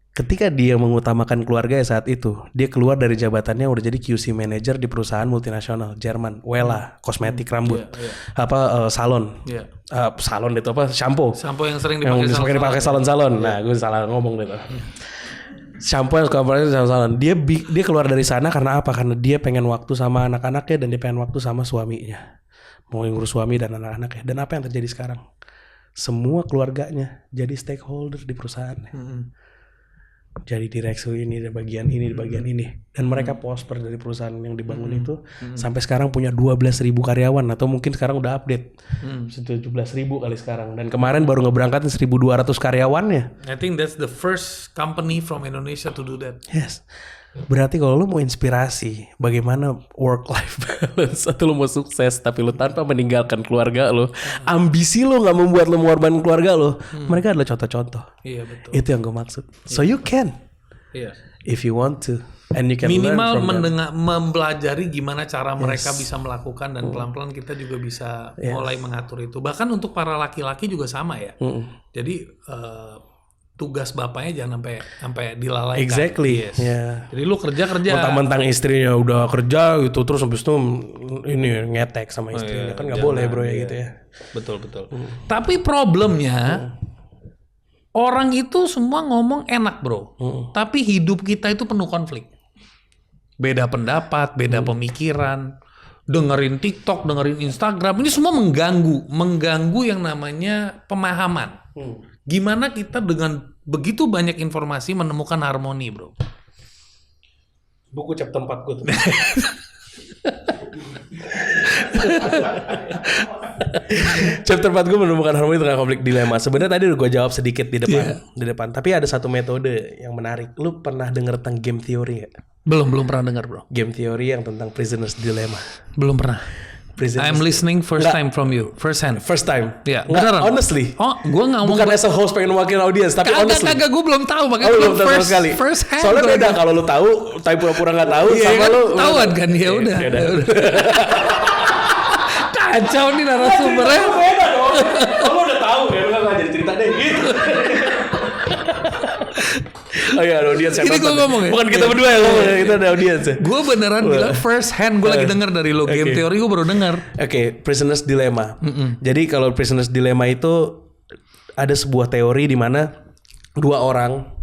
Ketika dia mengutamakan keluarga saat itu, dia keluar dari jabatannya udah jadi QC manager di perusahaan multinasional Jerman, Wella, kosmetik rambut, salon, salon itu shampoo yang sering dipakai salon-salon. Nah, gue salah ngomong gitu. Shampoo yang suka pakai salon. Dia keluar dari sana karena apa? Karena dia pengen waktu sama anak-anaknya dan dia pengen waktu sama suaminya, mau ngurus suami dan anak-anaknya. Dan apa yang terjadi sekarang? Semua keluarganya jadi stakeholder di perusahaannya. Jadi direksi ini di bagian ini dan mereka prosper dari perusahaan yang dibangun itu sampai sekarang punya 12.000 karyawan atau mungkin sekarang udah update 17.000 kali sekarang dan kemarin baru ngeberangkatin 1.200 karyawannya. I think that's the first company from Indonesia to do that. Yes. Berarti kalau lu mau inspirasi bagaimana work life balance atau lu mau sukses tapi lu tanpa meninggalkan keluarga lu, ambisi lu nggak membuat lu mengorbankan keluarga lu, mereka adalah contoh-contoh. Iya betul. Itu yang gue maksud. So you can, if you want to, and you can minimal mempelajari gimana cara mereka bisa melakukan dan pelan-pelan kita juga bisa mulai mengatur itu. Bahkan untuk para laki-laki juga sama ya. Jadi tugas bapaknya jangan sampai dilalaikan. Exactly. Yes. Yeah. Jadi lu kerja. Mentang-mentang istrinya udah kerja gitu terus habis itu ini ngetek sama istrinya kan nggak boleh bro ya gitu ya. Betul. Tapi problemnya orang itu semua ngomong enak bro. Tapi hidup kita itu penuh konflik. Beda pendapat, beda pemikiran. Dengerin TikTok, dengerin Instagram, ini semua mengganggu yang namanya pemahaman. Gimana kita dengan begitu banyak informasi menemukan harmoni, bro? Buku chapter 4 gue tuh. Chapter 4 gue menemukan harmoni tengah konflik dilema. Sebenarnya tadi udah gue jawab sedikit di depan. Tapi ada satu metode yang menarik. Lu pernah denger tentang game theory gak? Belum pernah dengar, bro. Game theory yang tentang prisoner's dilemma. Belum pernah. I'm listening first time from you, first hand. First time. Ya, beneran. Honestly. Oh, gue nggak ngomong. Bukan as a host pengen mewakili audiens, tapi honestly. Kagak, gue belum tahu makanya belum tahu sama sekali. First hand. Soalnya beda kalau lu tahu, tapi pura-pura nggak tahu sama kan, lu. Tahuan kan ya udah. Kacau nih narasumbernya. Beda dong. Lu udah tahu ya, lu nggak jadi cerita deh gitu. Oh iya, ada audiens yang ini gue ngomong ya. Bukan kita berdua ya ngomong, kita ada audiens ya. Gue beneran bilang first hand, gue lagi denger dari lo. Game teori gue baru denger. Oke, prisoner's dilemma. Jadi kalau prisoner's dilemma itu ada sebuah teori di mana 2 orang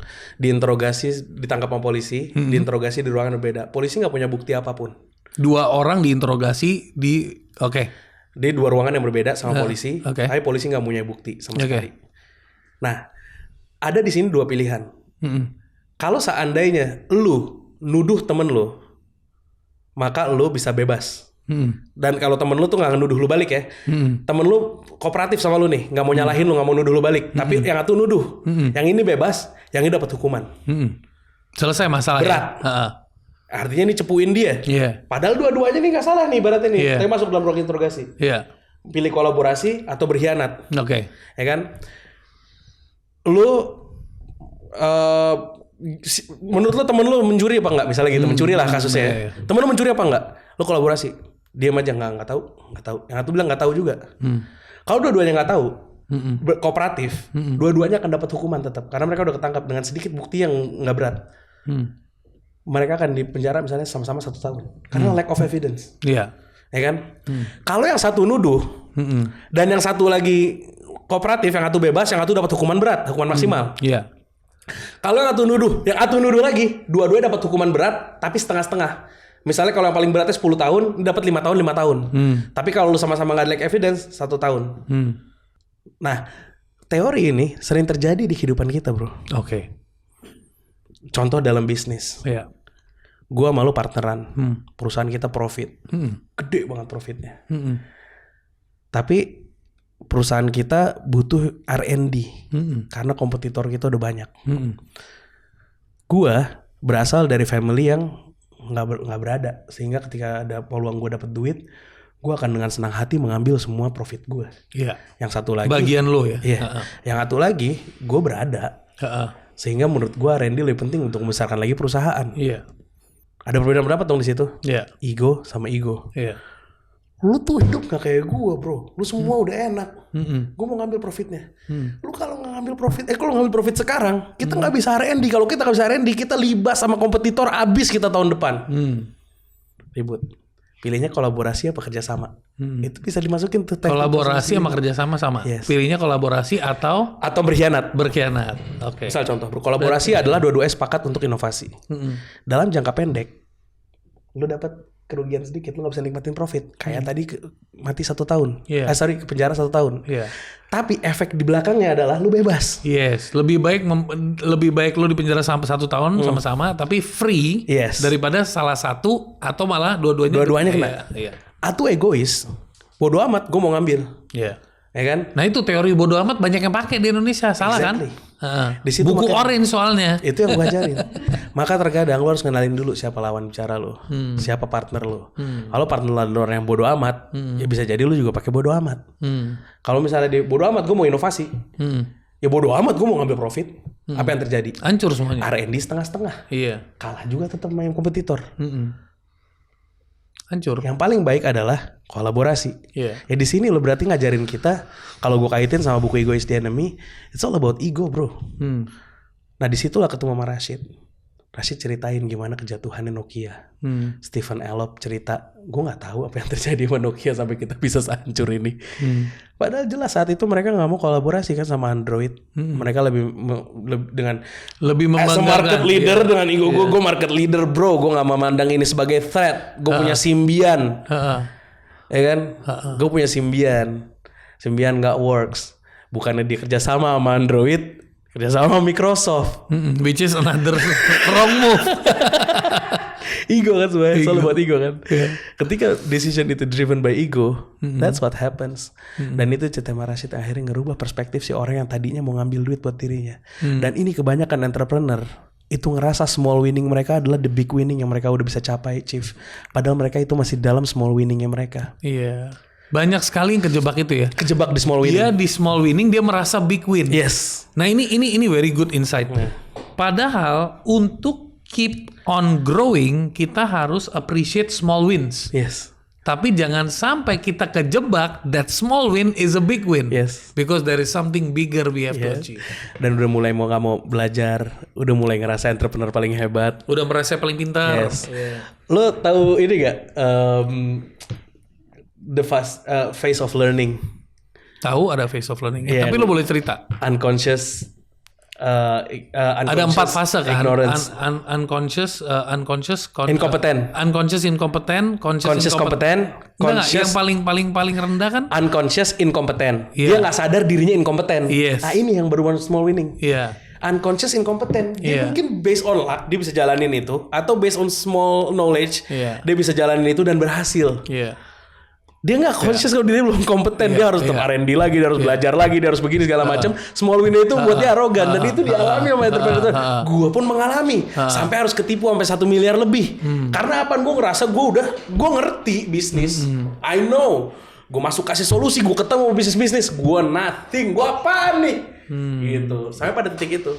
diinterogasi, ditangkap sama polisi, diinterogasi di ruangan berbeda. Polisi nggak punya bukti apapun. 2 orang diinterogasi di di 2 ruangan yang berbeda sama polisi, tapi polisi nggak punya bukti sama sekali. Nah, ada di sini 2 pilihan. Kalau seandainya lu nuduh temen lu, maka lu bisa bebas. Dan kalau temen lu tuh nggak nuduh lu balik ya, temen lu kooperatif sama lu nih, nggak mau nyalahin lu, nggak mau nuduh lu balik, tapi yang satu nuduh, yang ini bebas, yang ini dapat hukuman. Selesai masalah. Berat. Artinya ini cepuin dia. Padahal dua-duanya nih nggak salah nih ibaratnya nih, tapi masuk dalam ruang interogasi. Pilih kolaborasi atau berkhianat. Ya kan? Lu menurut lu temen lu mencuri apa enggak? Misalnya gitu, mencuri lah kasusnya. Temen lu mencuri apa enggak? Lu kolaborasi. Diam aja, nggak tahu. Yang satu bilang nggak tahu juga. Kalau dua-duanya nggak tahu, kooperatif, dua-duanya akan dapat hukuman tetap karena mereka udah ketangkap dengan sedikit bukti yang nggak berat. Mereka akan dipenjara misalnya sama-sama 1 tahun karena lack of evidence. Ya kan? Kalau yang satu nuduh dan yang satu lagi kooperatif, yang satu bebas, yang satu dapat hukuman berat, hukuman maksimal. Kalau yang satu nuduh lagi, dua-duanya dapat hukuman berat tapi setengah-setengah. Misalnya kalau yang paling beratnya 10 tahun, dapat 5 tahun, 5 tahun. Tapi kalau lu sama-sama nggak lack evidence, 1 tahun. Nah, teori ini sering terjadi di kehidupan kita, bro. Contoh dalam bisnis. Gua malu partneran. Perusahaan kita profit. Gede banget profitnya. Tapi perusahaan kita butuh R&D. Karena kompetitor kita udah banyak. Gua berasal dari family yang nggak berada, sehingga ketika ada peluang gue dapet duit, gue akan dengan senang hati mengambil semua profit gue. Yang satu lagi bagian lo ya. Yang satu lagi gue berada, sehingga menurut gue R&D lebih penting untuk membesarkan lagi perusahaan. Ada perbedaan pendapat dong di situ. Ego sama ego. Lu tuh hidup gak kayak gue, bro. Lu semua udah enak. Gue mau ngambil profitnya. Lu kalau ngambil profit, kalau ngambil profit sekarang, kita nggak bisa R&D. Kalau kita nggak bisa R&D, kita libas sama kompetitor, abis kita tahun depan. Ribut. Pilihnya kolaborasi apa kerjasama? Itu bisa dimasukin tuh. Kolaborasi sama kerjasama sama. Pilihnya kolaborasi atau berkhianat. Misal contoh, kolaborasi adalah dua-duanya sepakat untuk inovasi. Dalam jangka pendek, lu dapat kerugian sedikit, lu gak bisa nikmatin profit. Kayak tadi mati 1 tahun. Ke penjara 1 tahun. Tapi efek di belakangnya adalah lu bebas. Lebih baik lu di penjara sampai 1 tahun sama-sama, tapi free daripada salah satu atau malah dua-duanya kena. Atau egois, bodo amat, gue mau ngambil. Ya kan? Nah itu teori bodo amat banyak yang pakai di Indonesia, salah kan? Di situ buku orange soalnya. Itu yang gue ajarin. Maka terkadang lo harus kenalin dulu siapa lawan bicara lo, siapa partner lo. Kalau partner lo yang bodo amat, ya bisa jadi lo juga pakai bodo amat. Kalau misalnya di bodo amat gue mau inovasi, ya bodo amat gue mau ngambil profit. Apa yang terjadi? Hancur semuanya. R&D setengah-setengah. Kalah juga tetap main kompetitor. Hancur. Yang paling baik adalah kolaborasi. Ya di sini lo berarti ngajarin kita, kalau gue kaitin sama buku Ego is the Enemy, it's all about ego, bro. Nah disitulah ketemu sama Rashid. Rashid ceritain gimana kejatuhannya Nokia. Stephen Elop cerita, gue nggak tahu apa yang terjadi sama Nokia sampai kita bisa sehancur ini. Padahal jelas saat itu mereka nggak mau kolaborasi kan sama Android. Mereka lebih membanggakan market leader dengan ego gue market leader, bro. Gue nggak memandang ini sebagai threat. Gue punya Symbian, ya kan? Gue punya Symbian nggak works. Bukannya dia kerjasama sama Android, kerjasama sama Microsoft, which is another wrong move. Ego kan sebenarnya, selalu buat ego kan. Ketika decision itu driven by ego, that's what happens. Dan itu cerita Rashid akhirnya ngerubah perspektif si orang yang tadinya mau ngambil duit buat dirinya. Dan ini kebanyakan entrepreneur itu ngerasa small winning mereka adalah the big winning yang mereka udah bisa capai, Chief. Padahal mereka itu masih dalam small winningnya mereka. Banyak sekali yang kejebak itu ya. Kejebak di small winning. Dia di small winning dia merasa big win. Nah ini very good insight. Padahal untuk keep on growing kita harus appreciate small wins. Tapi jangan sampai kita kejebak that small win is a big win. Because there is something bigger we have to achieve. Dan udah mulai mau gak mau belajar, udah mulai ngerasa entrepreneur paling hebat, udah merasa paling pintar. Lo tahu ini gak? The phase of learning. Tahu ada phase of learning. Tapi lo boleh cerita. Unconscious. Ada 4 fase kan. Ignorance. Unconscious, incompetent. Unconscious incompetent, conscious competent. Yang paling rendah kan? Unconscious incompetent. Dia nggak sadar dirinya inkompeten. Nah ini yang berhubungan small winning. unconscious incompetent. Dia mungkin based on luck dia bisa jalanin itu, atau based on small knowledge dia bisa jalanin itu dan berhasil. Dia nggak conscious kalau dia belum kompeten, dia harus tetap R&D lagi, dia harus belajar lagi, dia harus begini segala macam. Small win itu buat dia arogan, dan itu dialami sama entrepreneur. Gue pun mengalami sampai harus ketipu sampai 1 miliar lebih. Karena apa? Gue ngerasa gue ngerti bisnis. I know. Gue masuk kasih solusi, gue ketemu bisnis, gue nothing, gue apaan nih? Gitu. Sampai pada titik itu.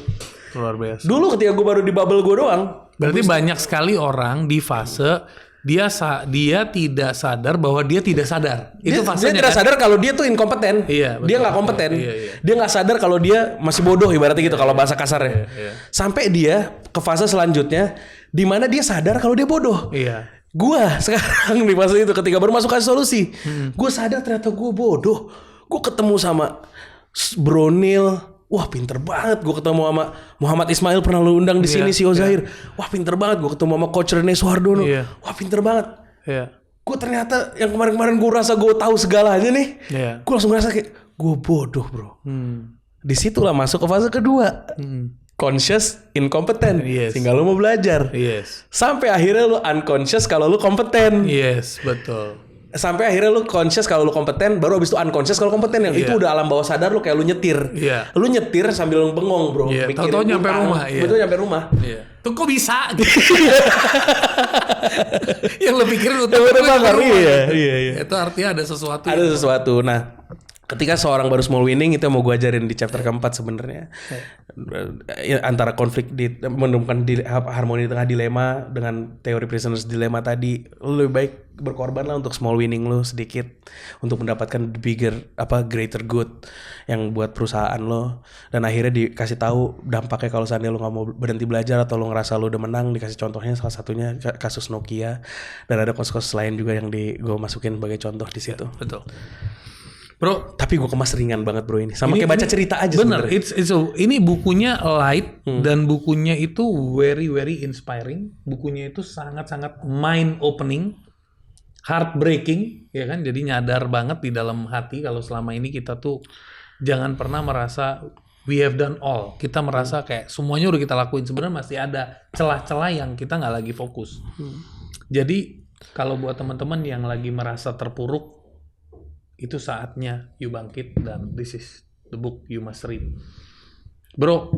Luar biasa. Dulu ketika gue baru di bubble gue doang. Berarti banyak sekali orang di fase dia tidak sadar bahwa dia tidak sadar. Itu fasenya. Dia tidak sadar kalau dia tuh inkompeten. Iya, dia nggak kompeten. Dia nggak sadar kalau dia masih bodoh ibaratnya gitu kalau bahasa kasarnya. Sampai dia ke fase selanjutnya di mana dia sadar kalau dia bodoh. Gua sekarang di fase itu ketika baru masuk kasih solusi, gue sadar ternyata gue bodoh. Gue ketemu sama Bronil. Wah pinter banget, gue ketemu sama Muhammad Ismail, pernah lu undang di sini si Ozair. Wah pinter banget, gue ketemu sama Coach Rene Suhardono. Wah pinter banget. Gue ternyata yang kemarin-kemarin gue rasa gue tahu segalanya nih. Gue langsung ngerasa kayak gue bodoh bro. Disitulah masuk ke fase kedua. Conscious, incompetent. Tinggal lu mau belajar. Sampai akhirnya lu unconscious kalau lu kompeten. Betul. Sampai akhirnya lu conscious kalau lu kompeten, baru abis itu unconscious kalau kompeten. Yang itu udah alam bawah sadar lu, kayak lu nyetir. Lu nyetir sambil lu bengong bro. Tahu-tahu nyampe rumah. Betul nyampe rumah. Tuh kok bisa? Yang lu pikirin lu itu artinya ada sesuatu. Ada sesuatu. Nah, ketika seorang baru small winning, itu yang mau gue ajarin di chapter keempat sebenarnya. Antara konflik menemukan harmoni di tengah dilema dengan teori prisoners dilemma tadi, lu lebih baik berkorban lah untuk small winning lu sedikit untuk mendapatkan greater good yang buat perusahaan lo, dan akhirnya dikasih tahu dampaknya kalau seandainya lu nggak mau berhenti belajar atau lu ngerasa lu udah menang. Dikasih contohnya salah satunya kasus Nokia, dan ada kasus lain juga yang gue masukin sebagai contoh di situ. Betul. Bro, tapi gue kemas ringan banget bro ini. Sama kayak baca cerita aja sebenarnya. Bener, ini bukunya light dan bukunya itu very inspiring. Bukunya itu sangat-sangat mind opening, heartbreaking, ya kan? Jadi nyadar banget di dalam hati kalau selama ini kita tuh jangan pernah merasa we have done all. Kita merasa kayak semuanya udah kita lakuin. Sebenarnya masih ada celah-celah yang kita nggak lagi fokus. Jadi kalau buat teman-teman yang lagi merasa terpuruk, itu saatnya you bangkit, dan this is the book you must read. Bro,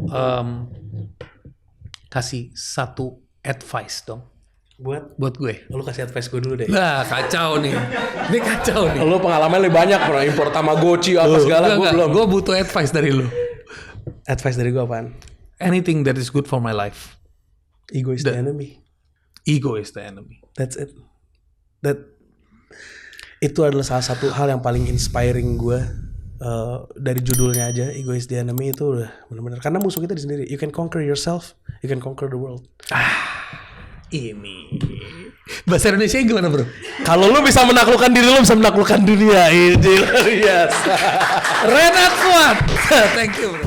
kasih satu advice dong. Buat gue. Lu kasih advice gue dulu deh. Nah, kacau nih. Ini kacau nih. Lu pengalaman lebih banyak, pernah impor Tamagotchi apa segala. Gue belum. Gue butuh advice dari lu. Advice dari gue apaan? Anything that is good for my life. Ego is the enemy. Ego is the enemy. That's it. Itu adalah salah satu hal yang paling inspiring gue. Dari judulnya aja, Ego is the enemy, itu udah benar-benar, karena musuh kita di sendiri. You can conquer yourself, you can conquer the world. Ini bahasa Indonesia gimana bro? Kalau lu bisa menaklukkan diri lu, bisa menaklukkan dunia. Ini luar biasa. Renat Fuad. Thank you bro.